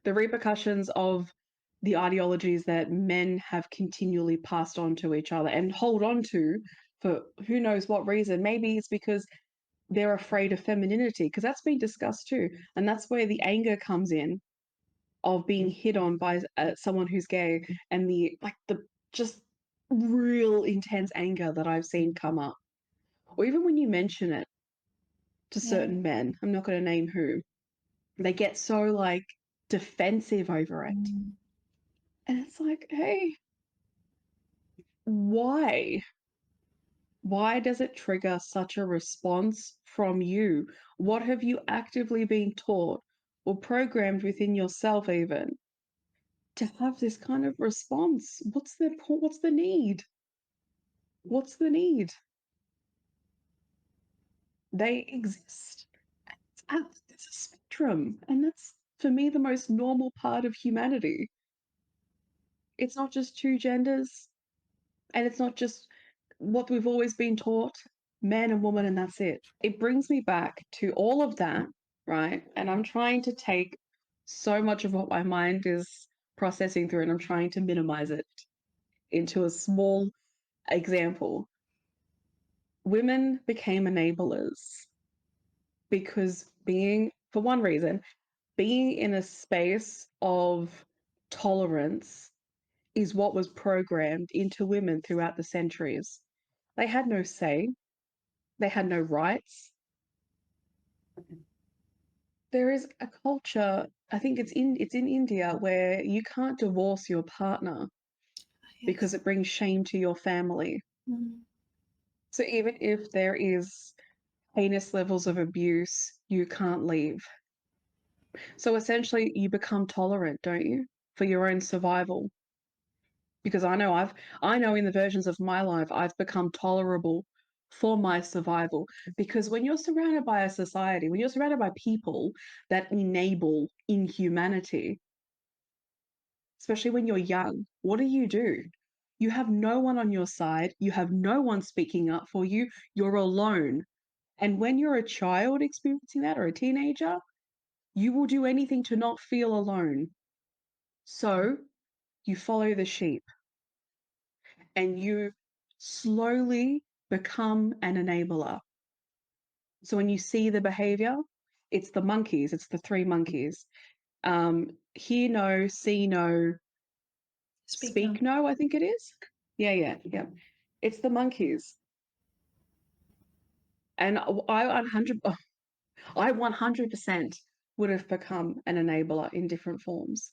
The repercussions of the ideologies that men have continually passed on to each other and hold on to for who knows what reason. Maybe it's because they're afraid of femininity, because that's been discussed too. And that's where the anger comes in of being hit on by someone who's gay, and the just real intense anger that I've seen come up. Or even when you mention it to Yeah. certain men, I'm not going to name who, they get so like defensive over it. Mm. And it's like, hey, why? Why does it trigger such a response from you? What have you actively been taught or programmed within yourself even to have this kind of response? What's the need? What's the need? They exist. There's a spectrum, and that's for me the most normal part of humanity. It's not just two genders, and it's not just what we've always been taught, man and woman, and that's it. It brings me back to all of that, right? And I'm trying to take so much of what my mind is processing through, and I'm trying to minimize it into a small example. Women became enablers because for one reason, being in a space of tolerance is what was programmed into women throughout the centuries. They had no say, they had no rights. There is a culture, I think it's in India, where you can't divorce your partner because Yes. it brings shame to your family. Mm. So even if there is heinous levels of abuse, you can't leave. So essentially you become tolerant, don't you? For your own survival. Because I know in the versions of my life I've become tolerable for my survival. Because when you're surrounded by a society, when you're surrounded by people that enable inhumanity, especially when you're young, what do? You have no one on your side, you have no one speaking up for you, you're alone. And when you're a child experiencing that or a teenager, you will do anything to not feel alone. So you follow the sheep and you slowly become an enabler. So when you see the behavior, it's the monkeys, it's the three monkeys. Hear no, see no, Speak now. speak no, I think it is. Yeah. It's the monkeys. And I 100% would have become an enabler in different forms.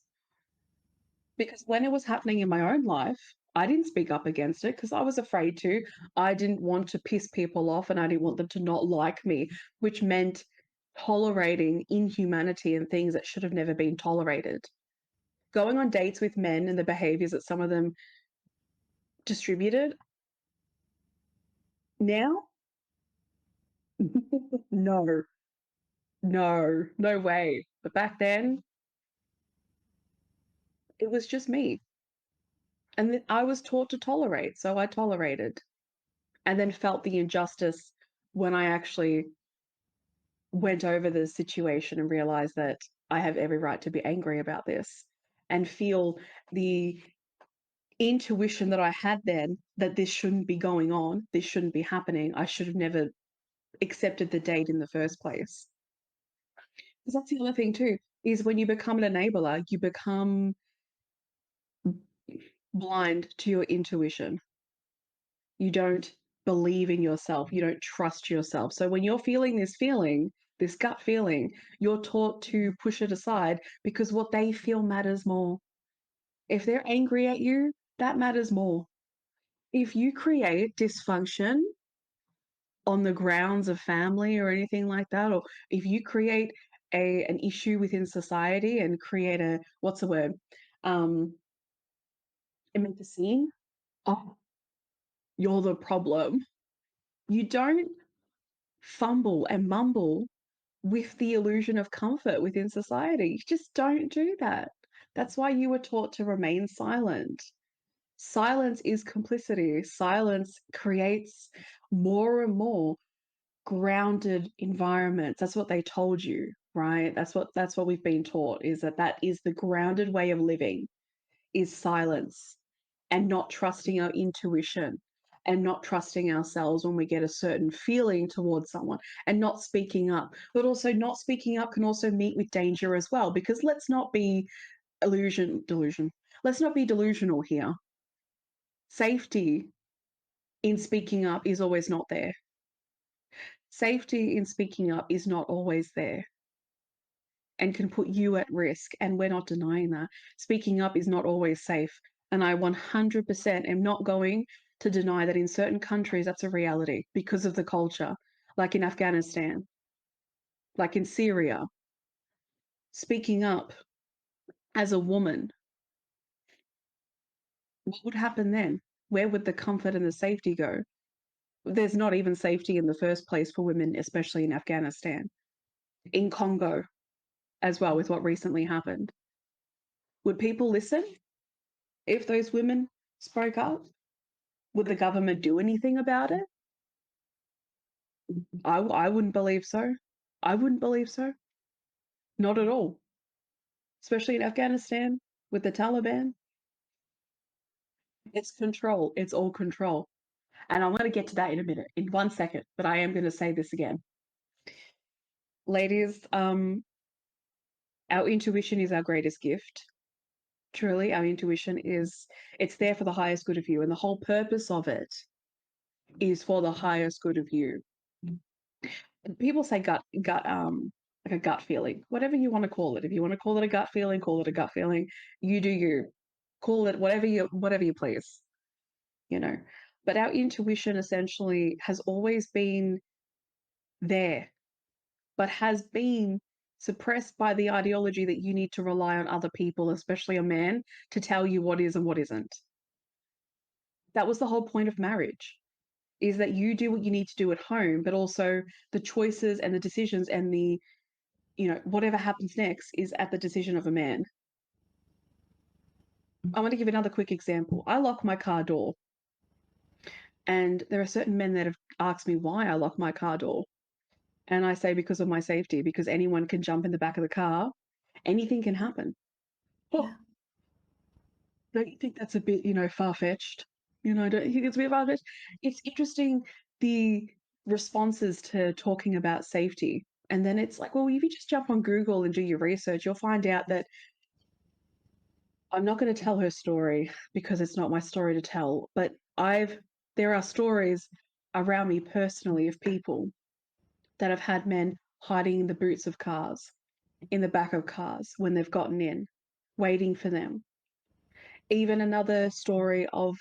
Because when it was happening in my own life, I didn't speak up against it because I was afraid to. I didn't want to piss people off and I didn't want them to not like me, which meant tolerating inhumanity and things that should have never been tolerated. Going on dates with men and the behaviors that some of them distributed. Now, no, no way. But back then, it was just me. And I was taught to tolerate, so I tolerated and then felt the injustice when I actually went over the situation and realized that I have every right to be angry about this and feel the intuition that I had then that this shouldn't be going on, this shouldn't be happening. I should have never accepted the date in the first place. Because that's the other thing too, is when you become an enabler, you become blind to your intuition. You don't believe in yourself. You don't trust yourself. So when you're feeling this feeling, this gut feeling, you're taught to push it aside because what they feel matters more. If they're angry at you, that matters more. If you create dysfunction on the grounds of family or anything like that, or if you create an issue within society and create a what's the word? I meant to sing. Oh, you're the problem. You don't fumble and mumble with the illusion of comfort within society. You just don't do that. That's why you were taught to remain silent. Silence is complicity. Silence creates more and more grounded environments. That's what they told you, right? That's what we've been taught, is that is the grounded way of living, is silence, and not trusting our intuition, and not trusting ourselves when we get a certain feeling towards someone, and not speaking up. But also, not speaking up can also meet with danger as well, because let's not be delusion. Let's not be delusional here. Safety in speaking up is always not there. Safety in speaking up is not always there and can put you at risk. And we're not denying that. Speaking up is not always safe. And I 100% am not going to deny that in certain countries that's a reality because of the culture, like in Afghanistan, like in Syria. Speaking up as a woman, what would happen then? Where would the comfort and the safety go? There's not even safety in the first place for women, especially in Afghanistan, in Congo as well, with what recently happened. Would people listen if those women spoke up? Would the government do anything about it? I wouldn't believe so. I wouldn't believe so. Not at all. Especially in Afghanistan with the Taliban. It's control. It's all control. And I'm going to get to that in a minute, in 1 second, but I am going to say this again. Ladies, our intuition is our greatest gift. Truly, our intuition it's there for the highest good of you. And the whole purpose of it is for the highest good of you. People say like a gut feeling, whatever you want to call it. If you want to call it a gut feeling, call it a gut feeling. You do you. Call it whatever you please, you know. But our intuition essentially has always been there, but has been suppressed by the ideology that you need to rely on other people, especially a man, to tell you what is and what isn't. That was the whole point of marriage, is that you do what you need to do at home, but also the choices and the decisions and the, whatever happens next is at the decision of a man. I want to give another quick example. I lock my car door, and there are certain men that have asked me why I lock my car door. And I say because of my safety, because anyone can jump in the back of the car. Anything can happen. Oh, Yeah. don't you think that's a bit, far-fetched? Don't you think it's a bit far-fetched? It's interesting, the responses to talking about safety. And then it's like, well, if you just jump on Google and do your research, you'll find out that I'm not going to tell her story because it's not my story to tell, but there are stories around me personally of people that have had men hiding in the boots of cars, in the back of cars when they've gotten in, waiting for them. Even another story of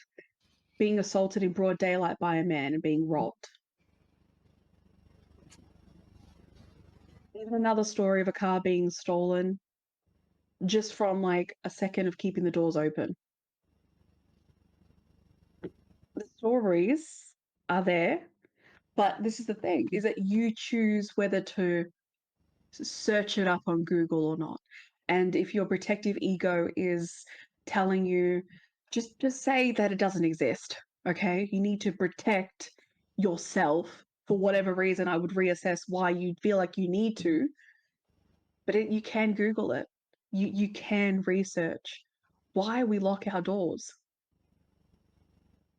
being assaulted in broad daylight by a man and being robbed. Even another story of a car being stolen just from like a second of keeping the doors open. The stories are there, but this is the thing, is that you choose whether to search it up on Google or not. And if your protective ego is telling you, just say that it doesn't exist, okay? You need to protect yourself for whatever reason. I would reassess why you feel like you need to, but you can Google it. You can research why we lock our doors.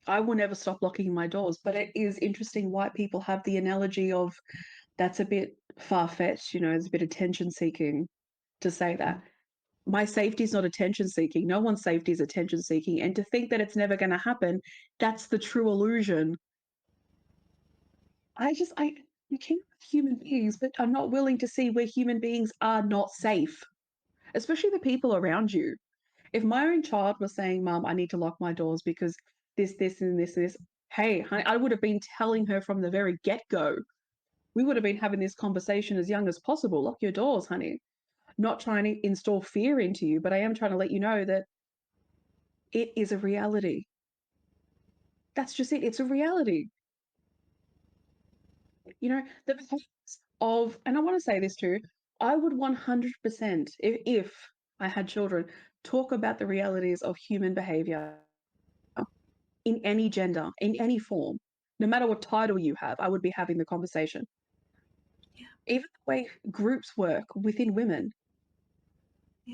I will never stop locking my doors, but it is interesting why people have the analogy of that's a bit far-fetched, it's a bit attention seeking to say that. My safety is not attention seeking. No one's safety is attention seeking. And to think that it's never going to happen, that's the true illusion. You can with human beings, but I'm not willing to see where human beings are not safe, especially the people around you. If my own child was saying, Mom, I need to lock my doors because this, and this, and this, hey, honey, I would have been telling her from the very get-go. We would have been having this conversation as young as possible. Lock your doors, honey. Not trying to install fear into you, but I am trying to let you know that it is a reality. That's just it. It's a reality. The behaviors of, and I want to say this too, I would 100%, if I had children, talk about the realities of human behavior. in any gender, in any form, no matter what title you have, I would be having the conversation. Yeah. Even the way groups work within women,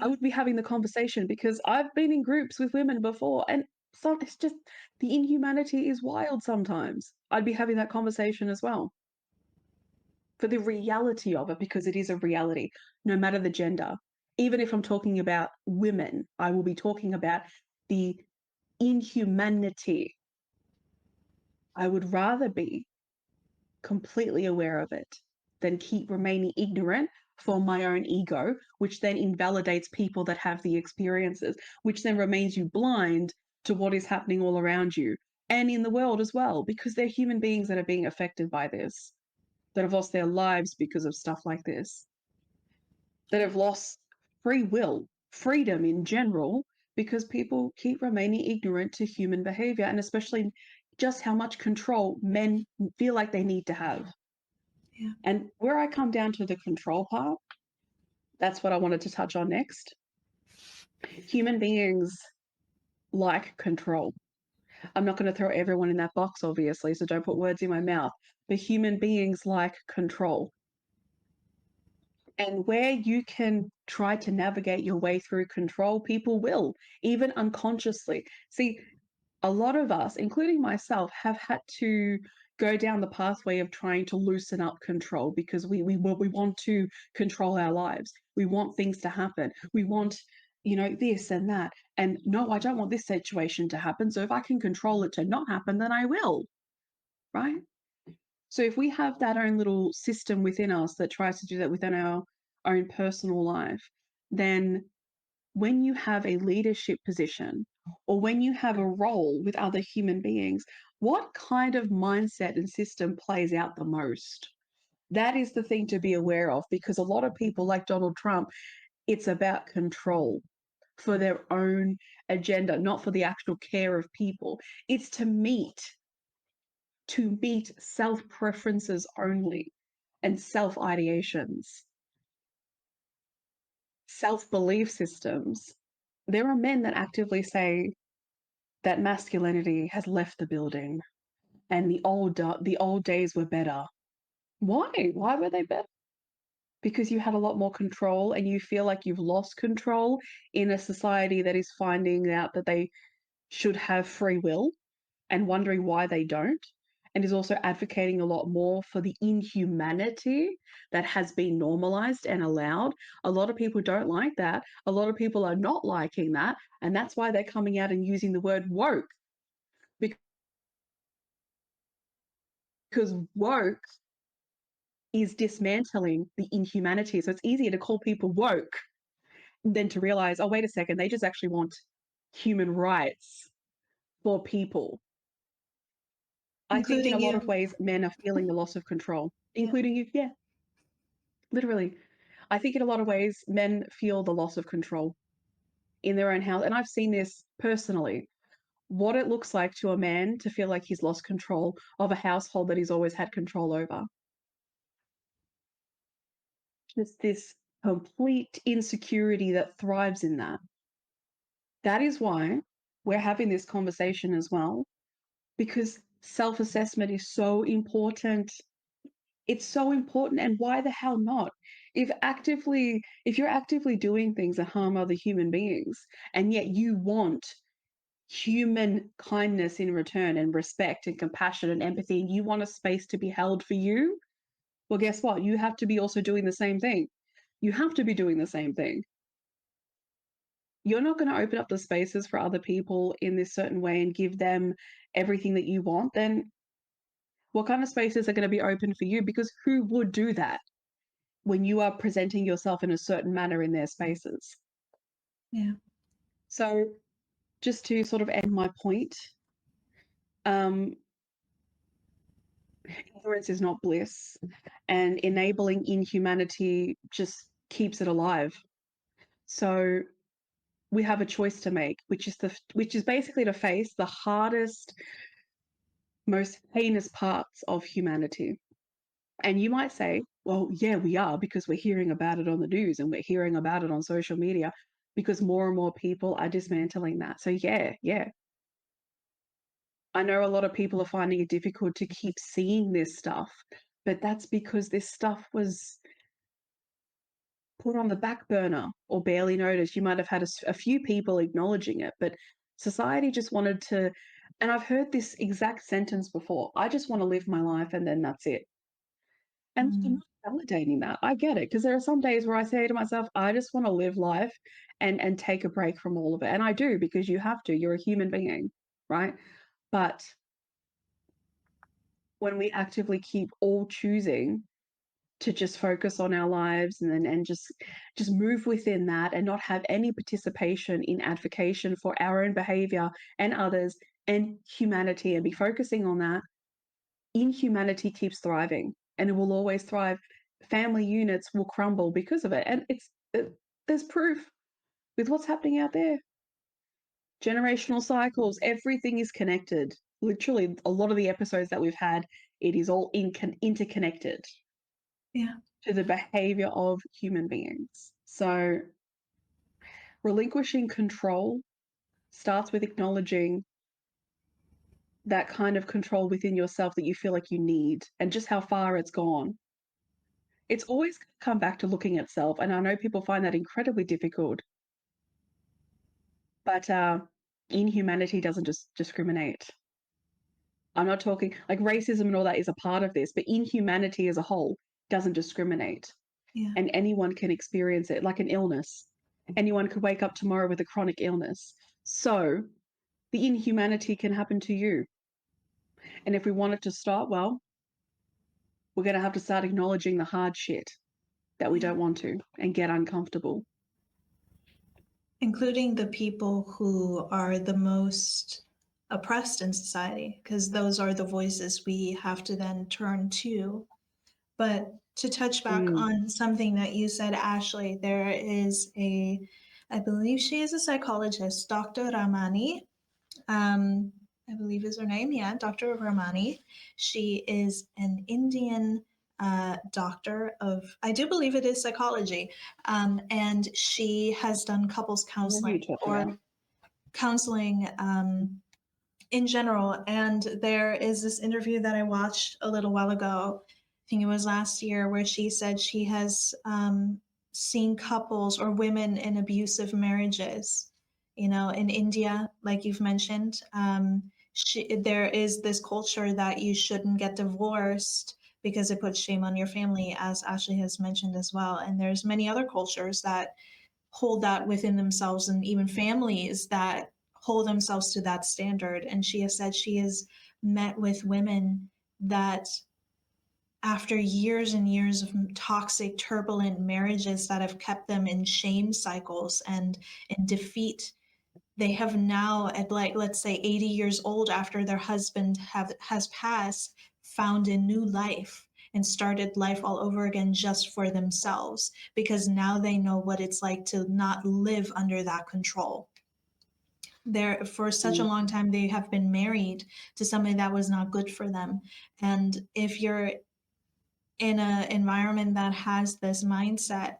I would be having the conversation because I've been in groups with women before, and so it's just the inhumanity is wild sometimes. I'd be having that conversation as well for the reality of it, because it is a reality, no matter the gender. Even if I'm talking about women, I will be talking about the inhumanity. I would rather be completely aware of it than keep remaining ignorant for my own ego, which then invalidates people that have the experiences, which then remains you blind to what is happening all around you and in the world as well, because they're human beings that are being affected by this, that have lost their lives because of stuff like this, that have lost free will, freedom in general, because people keep remaining ignorant to human behavior, and especially just how much control men feel like they need to have. Yeah. And where I come down to the control part, that's what I wanted to touch on next. Human beings like control. I'm not going to throw everyone in that box, obviously, so don't put words in my mouth. But human beings like control. And where you can try to navigate your way through control, people will, even unconsciously. See, a lot of us, including myself, have had to go down the pathway of trying to loosen up control because we want to control our lives. We want things to happen. We want, this and that. And no, I don't want this situation to happen. So if I can control it to not happen, then I will. Right? So if we have that own little system within us that tries to do that within our own personal life, then when you have a leadership position or when you have a role with other human beings, what kind of mindset and system plays out the most? That is the thing to be aware of, because a lot of people like Donald Trump, it's about control for their own agenda, not for the actual care of people. It's to meet self preferences only and self ideations, self belief systems. There are men that actively say that masculinity has left the building and the old days were better. Why? Why were they better? Because you had a lot more control and you feel like you've lost control in a society that is finding out that they should have free will and wondering why they don't, and is also advocating a lot more for the inhumanity that has been normalized and allowed. A lot of people don't like that. A lot of people are not liking that. And that's why they're coming out and using the word woke, because woke is dismantling the inhumanity. So it's easier to call people woke than to realize, oh, wait a second, they just actually want human rights for people. I think in a Including lot of you. ways, men are feeling the loss of control, Yeah. including you. Yeah, literally. I think in a lot of ways, men feel the loss of control in their own house. And I've seen this personally, what it looks like to a man to feel like he's lost control of a household that he's always had control over. Just this complete insecurity that thrives in that. That is why we're having this conversation as well, because self assessment is so important. It's so important. And why the hell not? If you're actively doing things that harm other human beings, and yet you want human kindness in return and respect and compassion and empathy, and you want a space to be held for you, well, guess what? You have to be also doing the same thing. You have to be doing the same thing. You're not going to open up the spaces for other people in this certain way and give them everything that you want, then what kind of spaces are going to be open for you? Because who would do that when you are presenting yourself in a certain manner in their spaces? Yeah. So, just to sort of end my point, um, ignorance is not bliss, and enabling inhumanity just keeps it alive. So, we have a choice to make, which is basically to face the hardest, most heinous parts of humanity. And you might say, well, yeah, we are, because we're hearing about it on the news and we're hearing about it on social media, because more and more people are dismantling that. So yeah, I know a lot of people are finding it difficult to keep seeing this stuff, but that's because this stuff was put on the back burner or barely noticed. You might have had a few people acknowledging it, but society just wanted to. And I've heard this exact sentence before: I just want to live my life and then that's it. And I'm not validating that. I get it, because there are some days where I say to myself, I just want to live life and take a break from all of it. And I do, because you have to. You're a human being, right? But when we actively keep all choosing to just focus on our lives and just move within that and not have any participation in advocacy for our own behavior and others and humanity, and be focusing on that, inhumanity keeps thriving, and it will always thrive. Family units will crumble because of it, and there's proof with what's happening out there. Generational cycles, everything is connected. Literally, a lot of the episodes that we've had, it is all interconnected. Yeah. To the behavior of human beings. So relinquishing control starts with acknowledging that kind of control within yourself that you feel like you need, and just how far it's gone. It's always going to come back to looking at self, and I know people find that incredibly difficult. But inhumanity doesn't just discriminate. I'm not talking like racism and all that is a part of this, but inhumanity as a whole doesn't discriminate. Yeah. And anyone can experience it, like an illness. Anyone could wake up tomorrow with a chronic illness. So the inhumanity can happen to you. And if we want it to stop, well, we're going to have to start acknowledging the hard shit that we don't want to and get uncomfortable. Including the people who are the most oppressed in society, because those are the voices we have to then turn to. But to touch back on something that you said, Ashley, there is I believe she is a psychologist, Dr. Ramani. I believe is her name. Yeah, Dr. Ramani. She is an Indian doctor of, I do believe it is psychology. And she has done couples counseling or counseling in general. And there is this interview that I watched a little while ago, I think it was last year, where she said she has seen couples or women in abusive marriages. You know, in India, like you've mentioned, there is this culture that you shouldn't get divorced because it puts shame on your family, as Ashley has mentioned as well. And there's many other cultures that hold that within themselves, and even families that hold themselves to that standard. And she has said she has met with women that after years and years of toxic, turbulent marriages that have kept them in shame cycles and in defeat, they have now at, like, let's say 80 years old, after their husband has passed, found a new life and started life all over again just for themselves, because now they know what it's like to not live under that control. There, for such a long time, they have been married to somebody that was not good for them. And if you're in an environment that has this mindset,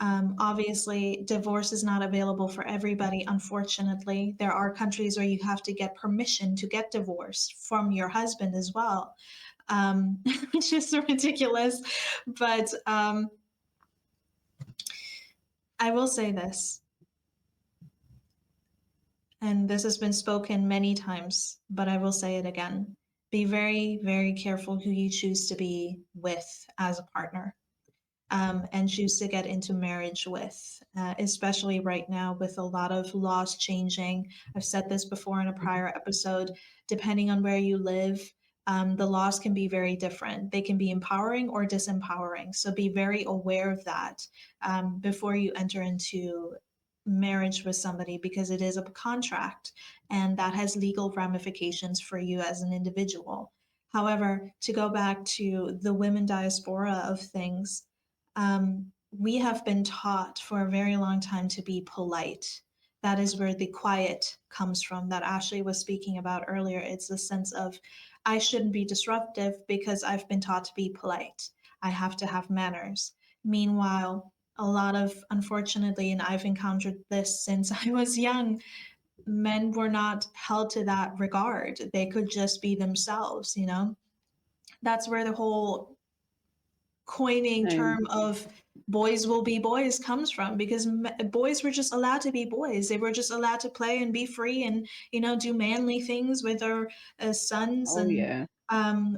obviously, divorce is not available for everybody, unfortunately. There are countries where you have to get permission to get divorced from your husband as well, which is ridiculous. But I will say this, and this has been spoken many times, but I will say it again. Be very, very careful who you choose to be with as a partner. And choose to get into marriage with, especially right now with a lot of laws changing. I've said this before in a prior episode. Depending on where you live, the laws can be very different. They can be empowering or disempowering. So be very aware of that before you enter into marriage with somebody, because it is a contract and that has legal ramifications for you as an individual. However, to go back to the women diaspora of things, we have been taught for a very long time to be polite. That is where the quiet comes from that Ashley was speaking about earlier. It's the sense of, I shouldn't be disruptive because I've been taught to be polite. I have to have manners. Meanwhile, a lot of, unfortunately, and I've encountered this since I was young, men were not held to that regard. They could just be themselves, you know? That's where the whole coining Same. term of boys will be boys comes from, because boys were just allowed to be boys. They were just allowed to play and be free and, you know, do manly things with their sons Oh and yeah.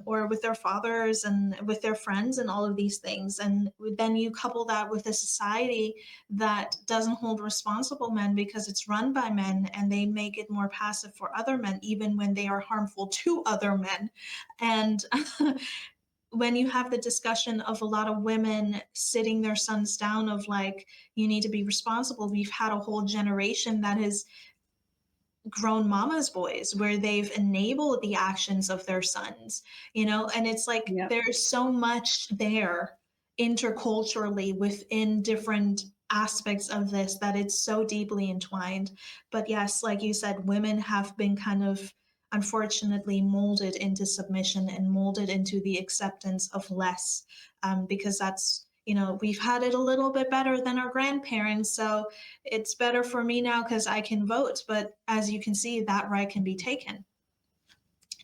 or with their fathers and with their friends and all of these things. And then you couple that with a society that doesn't hold responsible men because it's run by men, and they make it more passive for other men even when they are harmful to other men. And when you have the discussion of a lot of women sitting their sons down of like, you need to be responsible, we've had a whole generation that has grown mama's boys where they've enabled the actions of their sons, you know. And it's like Yep. there's so much there interculturally within different aspects of this that it's so deeply entwined. But yes, like you said, women have been kind of unfortunately molded into submission and molded into the acceptance of less, because that's, you know, we've had it a little bit better than our grandparents, so it's better for me now because I can vote. But as you can see, that right can be taken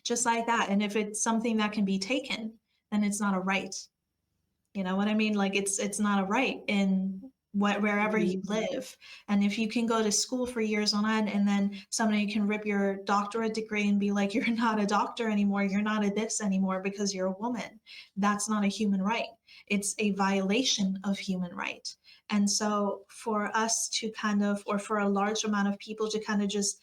just like that. And if it's something that can be taken, then it's not a right. You know what I mean? Like it's not a right in wherever you Mhm. live. And if you can go to school for years on end and then somebody can rip your doctorate degree and be like, you're not a doctor anymore, you're not a this anymore because you're a woman, that's not a human right. It's a violation of human right. And so for us to kind of, or for a large amount of people to kind of just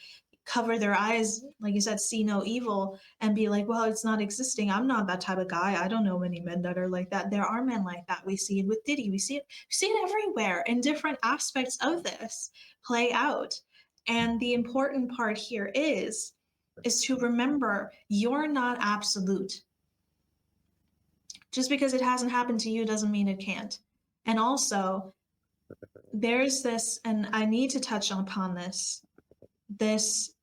cover their eyes, like you said, see no evil, and be like, well, it's not existing. I'm not that type of guy. I don't know many men that are like that. There are men like that. We see it with Diddy. We see it everywhere in different aspects of this play out. And the important part here is to remember you're not absolute. Just because it hasn't happened to you doesn't mean it can't. And also, there's this, and I need to touch upon this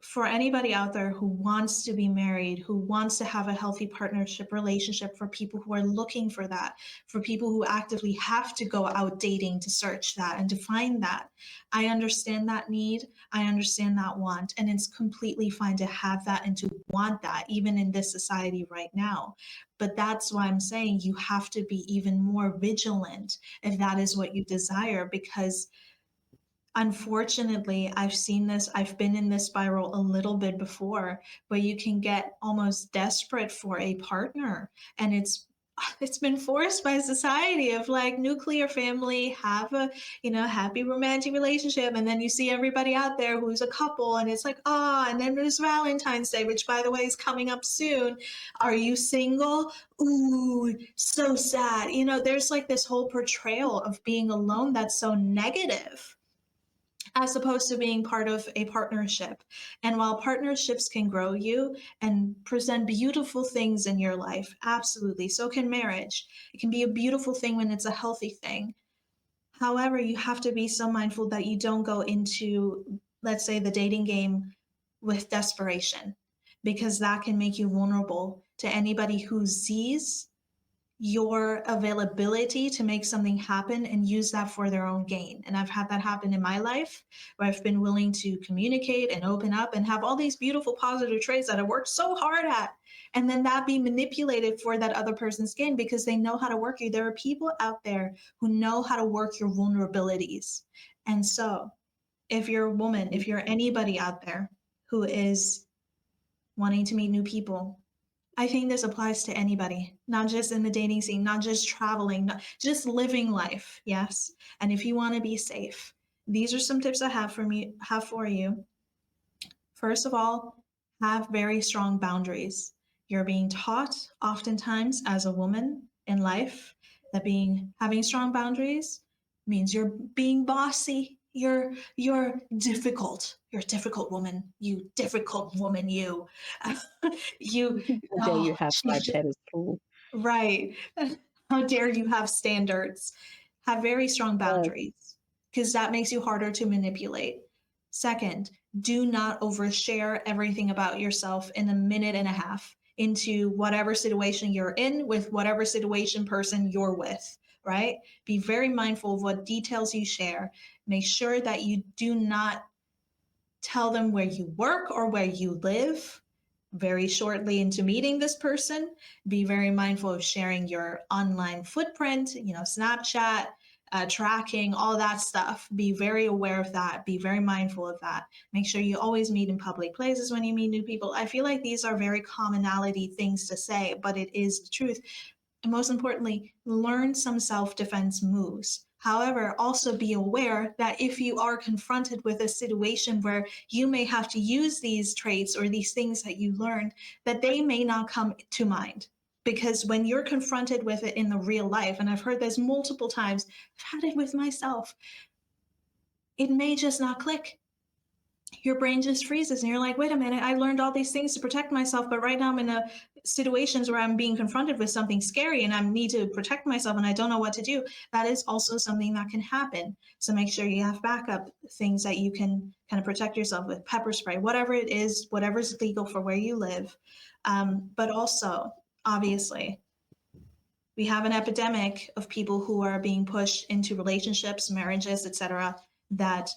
for anybody out there who wants to be married, who wants to have a healthy partnership relationship, for people who are looking for that, for people who actively have to go out dating to search that and to find that. I understand that need. I understand that want. And it's completely fine to have that and to want that, even in this society right now. But that's why I'm saying you have to be even more vigilant if that is what you desire, because unfortunately, I've seen this, I've been in this spiral a little bit before, where you can get almost desperate for a partner. And it's been forced by society of like nuclear family, have a, you know, happy romantic relationship, and then you see everybody out there who's a couple and it's like, ah, and then there's Valentine's Day, which by the way is coming up soon. Are you single? Ooh, so sad. You know, there's like this whole portrayal of being alone that's so negative, as opposed to being part of a partnership. And while partnerships can grow you and present beautiful things in your life, absolutely, so can marriage. It can be a beautiful thing when it's a healthy thing. However, you have to be so mindful that you don't go into, let's say, the dating game with desperation, because that can make you vulnerable to anybody who sees your availability to make something happen and use that for their own gain. And I've had that happen in my life, where I've been willing to communicate and open up and have all these beautiful positive traits that I worked so hard at. And then that be manipulated for that other person's gain because they know how to work you. There are people out there who know how to work your vulnerabilities. And so if you're a woman, if you're anybody out there who is wanting to meet new people, I think this applies to anybody, not just in the dating scene, not just traveling, not just living life. Yes. And if you want to be safe, these are some tips I have for you. First of all, have very strong boundaries. You're being taught oftentimes as a woman in life that being having strong boundaries means you're being bossy. You're difficult. You're a difficult woman. You difficult woman. You, you. How dare Oh, you have my she's just pedestal? right. How dare you have standards? Have very strong Yes. boundaries, because that makes you harder to manipulate. Second, do not overshare everything about yourself in a minute and a half into whatever situation you're in with whatever situation person you're with, right? Be very mindful of what details you share. Make sure that you do not tell them where you work or where you live very shortly into meeting this person. Be very mindful of sharing your online footprint, Snapchat, tracking, all that stuff. Be very aware of that. Be very mindful of that. Make sure you always meet in public places when you meet new people. I feel like these are very commonality things to say, but it is the truth. And most importantly, learn some self defense moves. However, also be aware that if you are confronted with a situation where you may have to use these traits or these things that you learned, that they may not come to mind. Because when you're confronted with it in the real life, and I've heard this multiple times, I've had it with myself, it may just not click. Your brain just freezes and you're like, wait a minute, I learned all these things to protect myself, but right now I'm in situations where I'm being confronted with something scary and I need to protect myself and I don't know what to do. That is also something that can happen. So make sure you have backup things that you can kind of protect yourself with, pepper spray, whatever it is, whatever's legal for where you live. But also, obviously, we have an epidemic of people who are being pushed into relationships, marriages, etc., that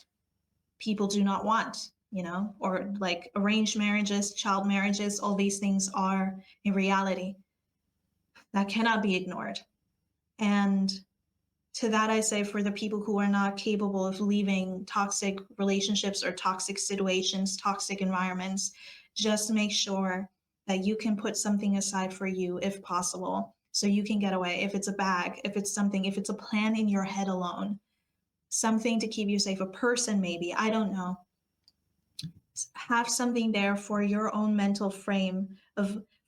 people do not want, or like arranged marriages, child marriages, all these things are a reality that cannot be ignored. And to that, I say, for the people who are not capable of leaving toxic relationships or toxic situations, toxic environments, just make sure that you can put something aside for you if possible, so you can get away. If it's a bag, if it's something, if it's a plan in your head alone, something to keep you safe, a person maybe, I don't know. Have something there for your own mental frame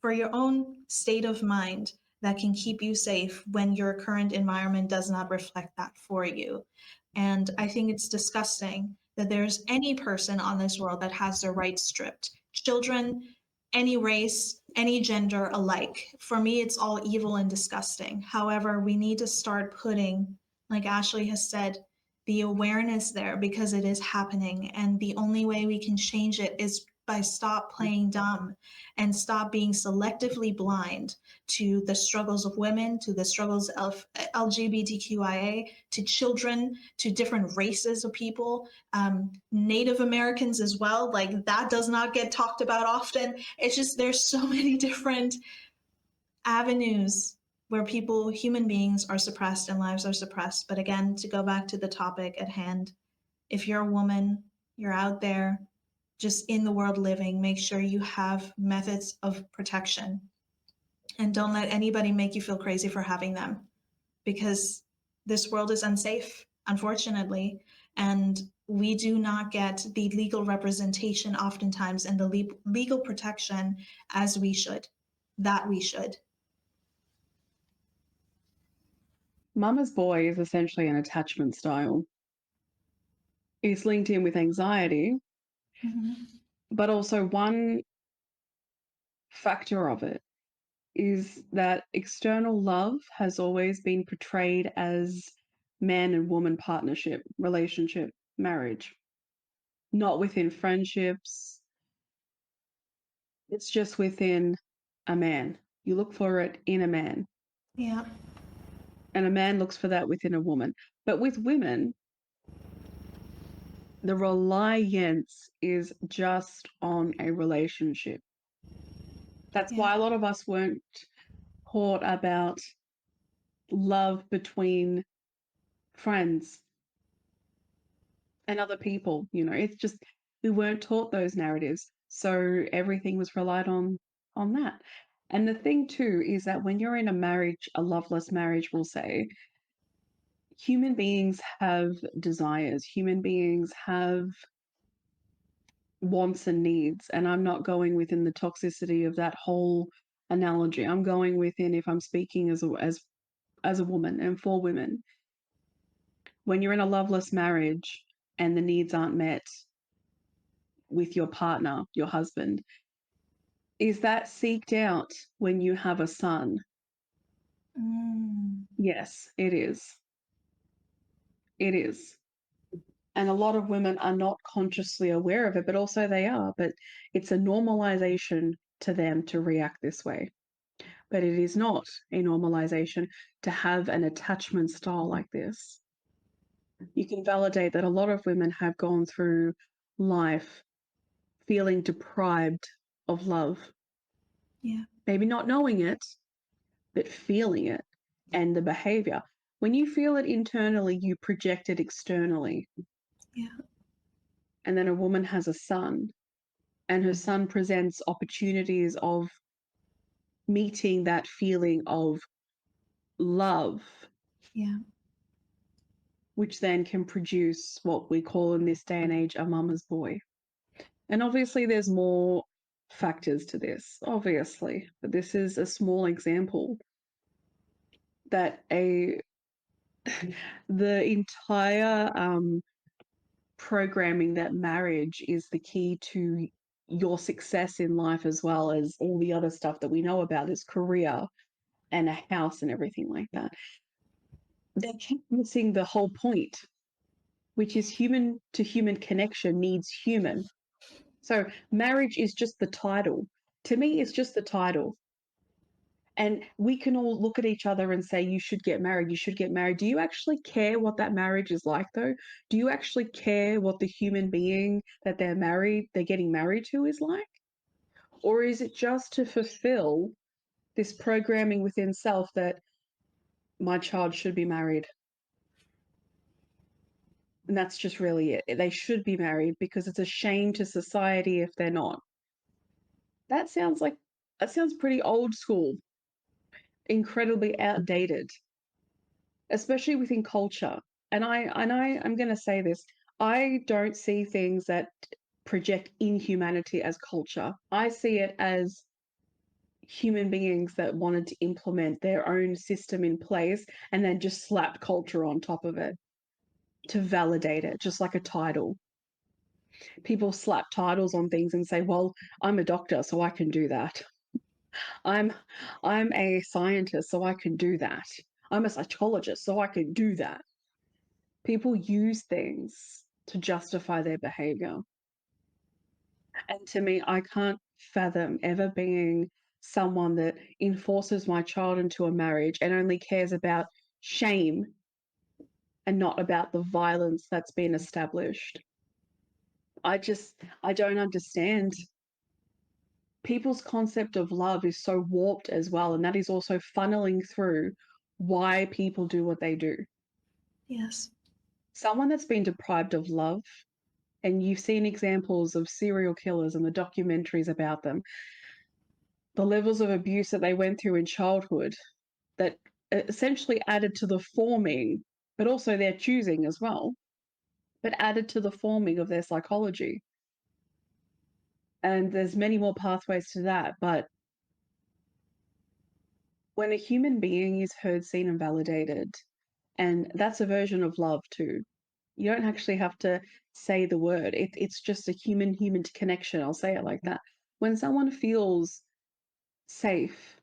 for your own state of mind that can keep you safe when your current environment does not reflect that for you. And I think it's disgusting that there's any person on this world that has their rights stripped. Children, any race, any gender alike. For me, it's all evil and disgusting. However, we need to start putting, like Ashley has said, the awareness there, because it is happening. And the only way we can change it is by stop playing dumb and stop being selectively blind to the struggles of women, to the struggles of LGBTQIA, to children, to different races of people, Native Americans as well. Like, that does not get talked about often. It's just, there's so many different avenues where people, human beings, are suppressed and lives are suppressed. But again, to go back to the topic at hand, if you're a woman, you're out there just in the world living, make sure you have methods of protection. And don't let anybody make you feel crazy for having them, because this world is unsafe, unfortunately. And we do not get the legal representation oftentimes and the legal protection as we should, that we should. Mama's boy is essentially an attachment style. It's linked in with anxiety, but also one factor of it is that external love has always been portrayed as man and woman partnership, relationship, marriage, not within friendships. It's just within a man. You look for it in a man. Yeah. And a man looks for that within a woman. But with women, the reliance is just on a relationship. That's why a lot of us weren't taught about love between friends and other people. It's just, we weren't taught those narratives. So everything was relied on that. And the thing too is that when you're in a marriage, a loveless marriage, we'll say, human beings have desires, human beings have wants and needs. And I'm not going within the toxicity of that whole analogy. I'm going within, if I'm speaking as a woman and for women, when you're in a loveless marriage and the needs aren't met with your partner, your husband, is that seeked out when you have a son? Yes, it is. It is. And a lot of women are not consciously aware of it, but also they are. But it's a normalization to them to react this way. But it is not a normalization to have an attachment style like this. You can validate that a lot of women have gone through life feeling deprived of love. Yeah. Maybe not knowing it, but feeling it and the behavior. When you feel it internally, you project it externally. Yeah. And then a woman has a son, and her son presents opportunities of meeting that feeling of love, Yeah. which then can produce what we call in this day and age a mama's boy. And obviously, there's more factors to this, obviously, but this is a small example that the entire programming that marriage is the key to your success in life, as well as all the other stuff that we know about, is career and a house and everything like that. They keep missing the whole point, which is human to human connection needs human. So marriage is just the title. To me, it's just the title. And we can all look at each other and say, you should get married, you should get married. Do you actually care what that marriage is like, though? Do you actually care what the human being that they're getting married to is like? Or is it just to fulfill this programming within self that my child should be married? And that's just really it. They should be married because it's a shame to society if they're not. That sounds pretty old school, incredibly outdated, especially within culture. And I'm going to say this, I don't see things that project inhumanity as culture. I see it as human beings that wanted to implement their own system in place and then just slapped culture on top of it to validate it, just like a title. People slap titles on things and say, well, I'm a doctor, so I can do that. I'm a scientist, so I can do that. I'm a psychologist, so I can do that. People use things to justify their behavior. And to me, I can't fathom ever being someone that enforces my child into a marriage and only cares about shame and not about the violence that's been established. I don't understand. People's concept of love is so warped as well, and that is also funneling through why people do what they do. Yes. Someone that's been deprived of love, and you've seen examples of serial killers and the documentaries about them, the levels of abuse that they went through in childhood that essentially added to the forming, but also their choosing as well, but added to the forming of their psychology. And there's many more pathways to that, but when a human being is heard, seen, and validated, and that's a version of love too. You don't actually have to say the word. It's just a human connection. I'll say it like that. When someone feels safe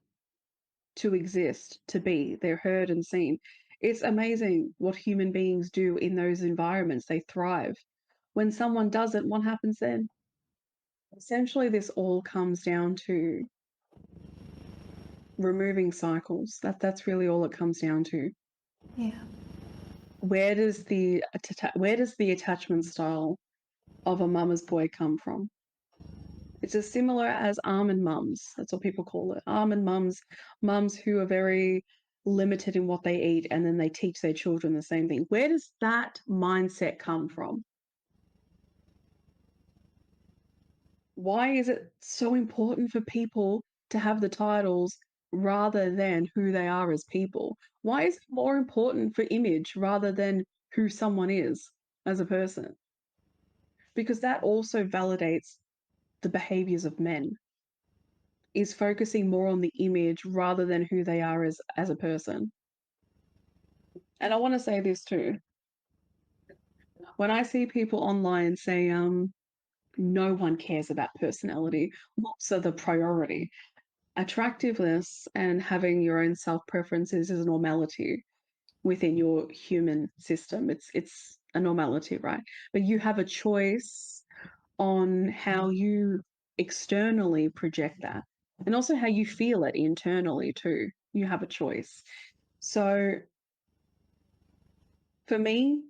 to exist, to be, they're heard and seen. It's amazing what human beings do in those environments. They thrive. When someone doesn't, what happens then? Essentially, this all comes down to removing cycles. That's really all it comes down to. Yeah. Where does the attachment style of a mama's boy come from? It's as similar as almond mums. That's what people call it. Almond mums, mums who are very limited in what they eat, and then they teach their children the same thing. Where does that mindset come from? Why is it so important for people to have the titles rather than who they are as people? Why is it more important for image rather than who someone is as a person? Because that also validates the behaviors of men, is focusing more on the image rather than who they are as a person. And I want to say this too. When I see people online say, no one cares about personality, looks are the priority. Attractiveness and having your own self-preferences is a normality within your human system. It's a normality, right? But you have a choice on how you externally project that, and also how you feel it internally too. You have a choice. So for me,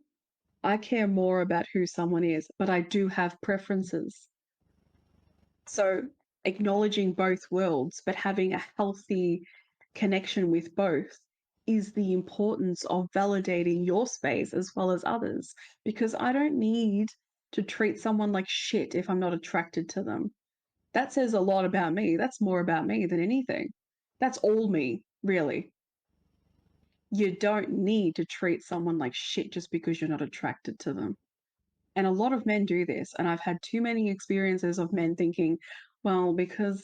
I care more about who someone is, but I do have preferences. So acknowledging both worlds, but having a healthy connection with both is the importance of validating your space as well as others. Because I don't need to treat someone like shit if I'm not attracted to them. That says a lot about me. That's more about me than anything. That's all me, really. You don't need to treat someone like shit just because you're not attracted to them. And a lot of men do this. And I've had too many experiences of men thinking, well, because,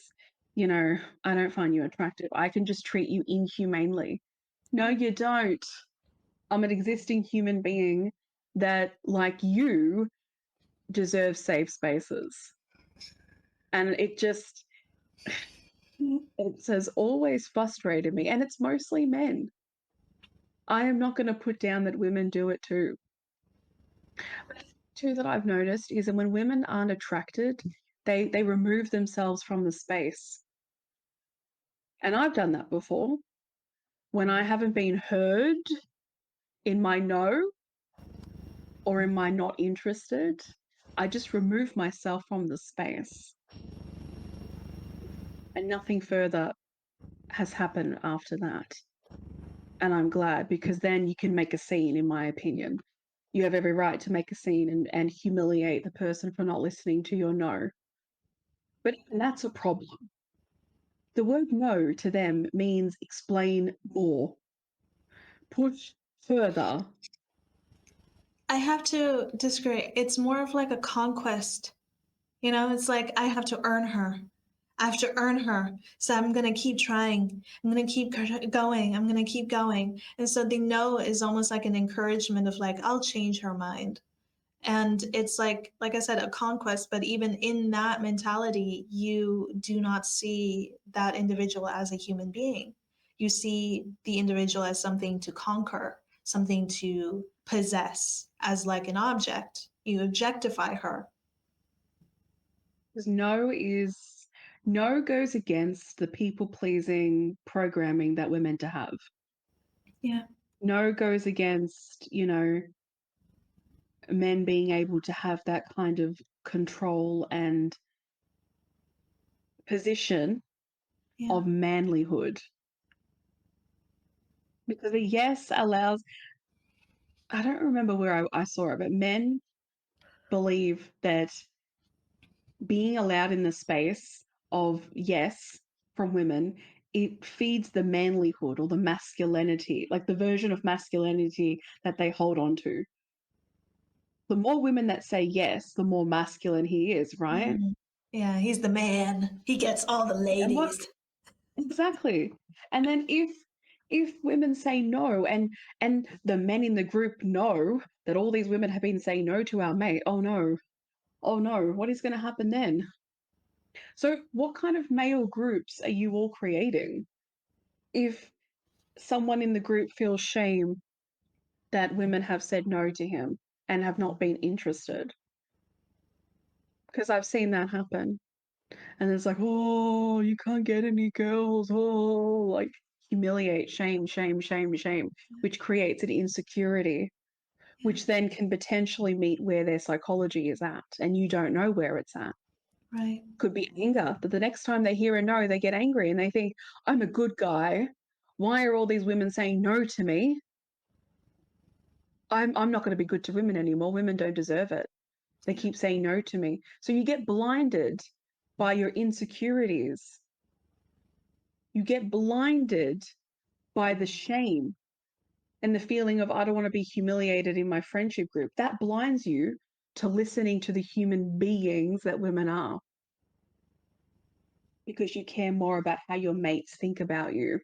I don't find you attractive, I can just treat you inhumanely. No, you don't. I'm an existing human being that, like you, deserves safe spaces. And it has always frustrated me. And it's mostly men. I am not going to put down that women do it too. But too that I've noticed is that when women aren't attracted, they remove themselves from the space. And I've done that before. When I haven't been heard in my no or in my not interested, I just remove myself from the space. And nothing further has happened after that. And I'm glad, because then you can make a scene, in my opinion. You have every right to make a scene and humiliate the person for not listening to your no. But even that's a problem. The word no to them means explain more, push further. I have to disagree. It's more of like a conquest. It's like I have to earn her. I have to earn her. So I'm going to keep trying. I'm going to keep going. I'm going to keep going. And so the no is almost like an encouragement of like, I'll change her mind. And it's like I said, a conquest. But even in that mentality, you do not see that individual as a human being. You see the individual as something to conquer, something to possess, as like an object. You objectify her. Because no goes against the people pleasing programming that we're meant to have. Yeah. No goes against, men being able to have that kind of control and position Yeah. of manlyhood. Because a yes allows, I don't remember where I saw it, but men believe that being allowed in the space of yes from women, it feeds the manlyhood or the masculinity, like the version of masculinity that they hold on to. The more women that say yes, the more masculine he is, right? Mhm. Yeah, he's the man. He gets all the And what ladies. exactly? And then if women say no and the men in the group know that all these women have been saying no to our mate, oh no, what is going to happen then? So what kind of male groups are you all creating? If someone in the group feels shame that women have said no to him and have not been interested, because I've seen that happen. And it's like, oh, you can't get any girls, oh, like humiliate, shame, shame, shame, shame, which creates an insecurity, which then can potentially meet where their psychology is at, and you don't know where it's at. Right. Could be anger, that the next time they hear a no, they get angry and they think, I'm a good guy. Why are all these women saying no to me? I'm not going to be good to women anymore. Women don't deserve it. They keep saying no to me. So you get blinded by your insecurities. You get blinded by the shame and the feeling of, I don't want to be humiliated in my friendship group. That blinds you to listening to the human beings that women are, because you care more about how your mates think about you.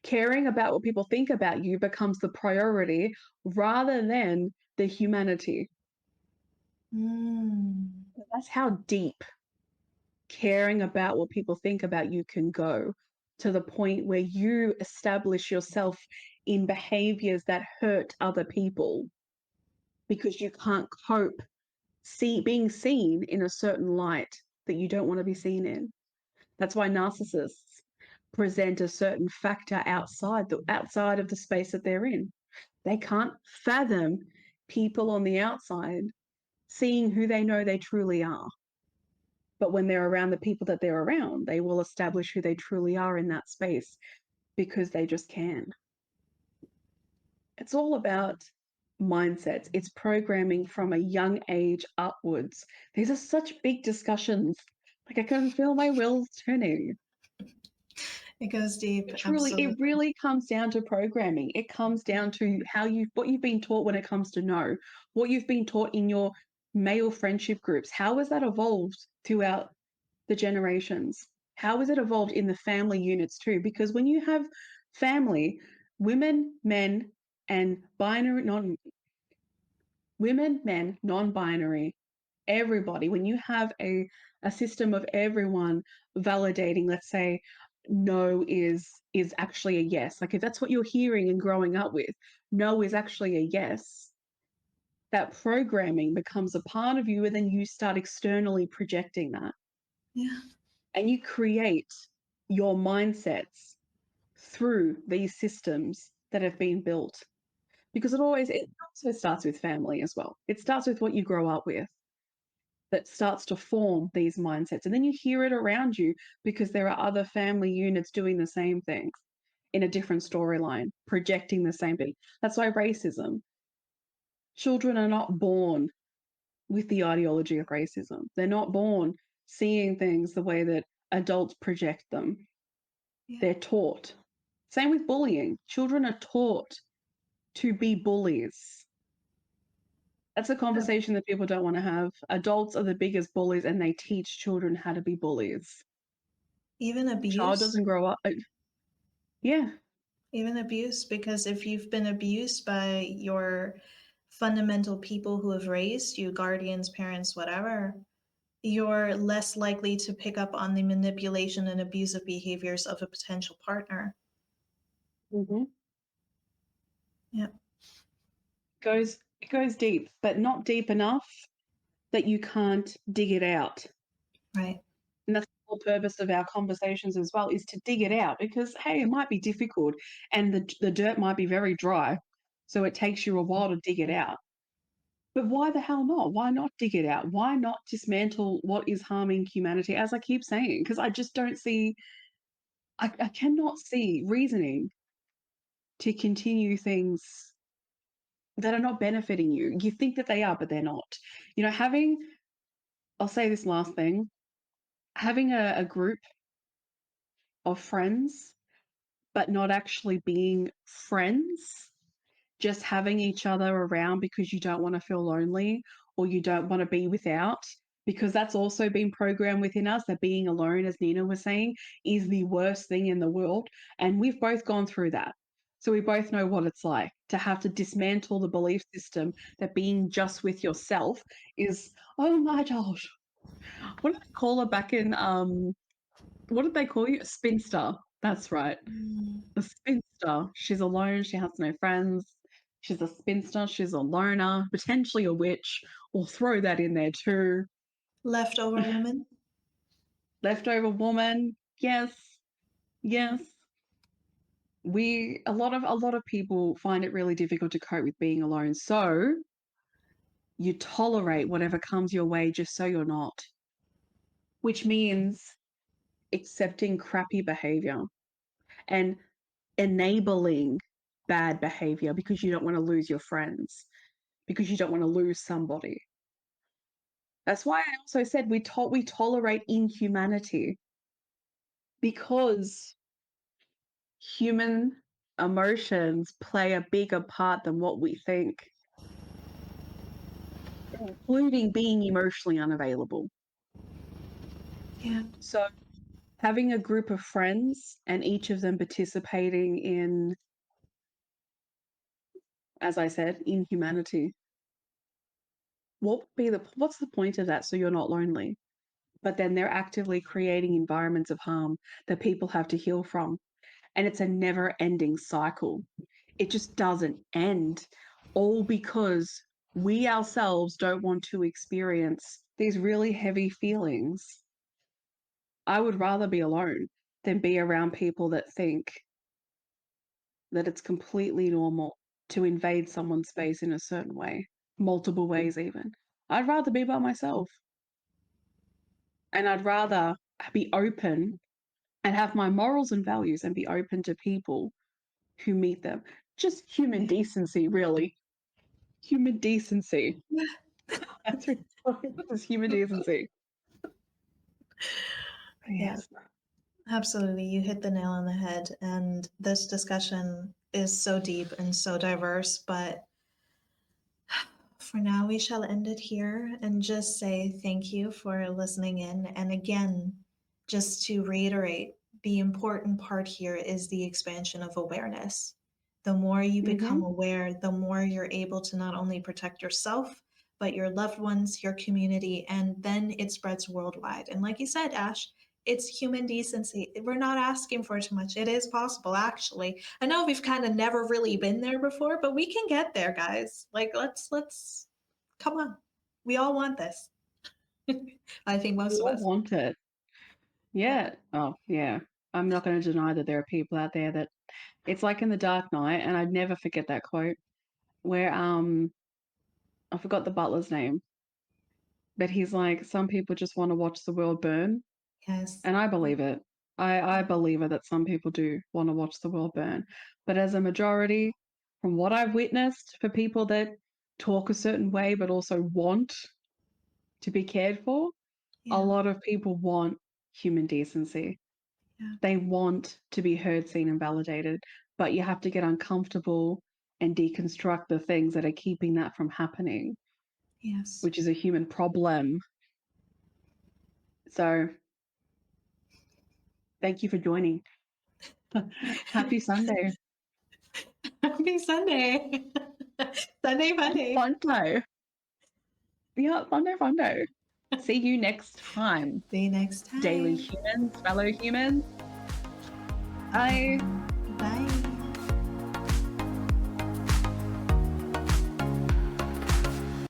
Caring about what people think about you becomes the priority rather than the humanity. Mm. That's how deep caring about what people think about you can go, to the point where you establish yourself in behaviors that hurt other people because you can't cope being seen in a certain light that you don't want to be seen in. That's why narcissists present a certain factor outside of the space that they're in. They can't fathom people on the outside seeing who they know they truly are. But when they're around the people that they're around, they will establish who they truly are in that space because they just can. It's all about mindsets. It's programming from a young age upwards. These are such big discussions. Like I can feel my wheels turning. It goes deep. It really comes down to programming. It comes down to what you've been taught when it comes to no, what you've been taught in your male friendship groups. How has that evolved throughout the generations? How has it evolved in the family units too? Because when you have family, women, men, and women, men, non-binary, everybody, when you have a system of everyone validating, let's say, no is actually a yes. Like if that's what you're hearing and growing up with, no is actually a yes. That programming becomes a part of you, and then you start externally projecting that. Yeah. And you create your mindsets through these systems that have been built. Because it also starts with family as well. It starts with what you grow up with that starts to form these mindsets. And then you hear it around you because there are other family units doing the same things in a different storyline, projecting the same thing. That's why racism. Children are not born with the ideology of racism. They're not born seeing things the way that adults project them. Yeah. They're taught. Same with bullying. Children are taught to be bullies. That's a conversation that people don't want to have. Adults are the biggest bullies, and they teach children how to be bullies. Even Child abuse. doesn't grow up. Yeah. Even abuse, because if you've been abused by your fundamental people who have raised you, guardians, parents, whatever, you're less likely to pick up on the manipulation and abusive behaviors of a potential partner. Mm-hmm. Yeah. It goes deep, but not deep enough that you can't dig it out. Right. And that's the whole purpose of our conversations as well, is to dig it out because, hey, it might be difficult and the dirt might be very dry. So it takes you a while to dig it out. But why the hell not? Why not dig it out? Why not dismantle what is harming humanity, as I keep saying? Because I just don't see, I cannot see reasoning to continue things that are not benefiting you. You think that they are, but they're not. You know, I'll say this last thing, having a group of friends, but not actually being friends, just having each other around because you don't want to feel lonely or you don't want to be without, because that's also been programmed within us that being alone, as Nina was saying, is the worst thing in the world. And we've both gone through that. So we both know what it's like to have to dismantle the belief system that being just with yourself is, oh my gosh, what did they call her back in what did they call you? A spinster. That's right. A spinster. She's alone. She has no friends. She's a spinster. She's a loner, potentially a witch. We'll throw that in there too. Leftover woman. Leftover woman. Yes. Yes. A lot of people find it really difficult to cope with being alone. So you tolerate whatever comes your way just so you're not. Which means accepting crappy behavior and enabling bad behavior because you don't want to lose your friends, because you don't want to lose somebody. That's why I also said we tolerate inhumanity because human emotions play a bigger part than what we think, including being emotionally unavailable. Yeah. So having a group of friends and each of them participating in, as I said, inhumanity. What's the point of that so you're not lonely? But then they're actively creating environments of harm that people have to heal from. And it's a never ending cycle. It just doesn't end, all because we ourselves don't want to experience these really heavy feelings. I would rather be alone than be around people that think that it's completely normal to invade someone's space in a certain way, multiple ways even. I'd rather be by myself. And I'd rather be open and have my morals and values and be open to people who meet them. Just human decency, really. Human decency. That's just human decency. Yes. Absolutely. You hit the nail on the head. And this discussion is so deep and so diverse. But for now, we shall end it here and just say thank you for listening in. And again, just to reiterate, the important part here is the expansion of awareness. The more you become aware, the more you're able to not only protect yourself, but your loved ones, your community, and then it spreads worldwide. And like you said, Ash, it's human decency. We're not asking for too much. It is possible, actually. I know we've kind of never really been there before, but we can get there, guys. Like, let's come on. We all want this. I think most of us want it. Yeah. Oh, yeah. I'm not going to deny that there are people out there that it's like in The Dark Knight, and I'd never forget that quote where I forgot the butler's name, but he's like, some people just want to watch the world burn. Yes. And I believe it. I believe it that some people do want to watch the world burn. But as a majority, from what I've witnessed, for people that talk a certain way but also want to be cared for, a lot of people want human decency. They want to be heard, seen, and validated. But you have to get uncomfortable and deconstruct the things that are keeping that from happening. Yes. Which is a human problem. So thank you for joining. Happy Sunday. Happy Sunday. Sunday Monday. Fun day. Yeah, fun day. See you next time. See you next time. Daily humans, fellow humans. Bye.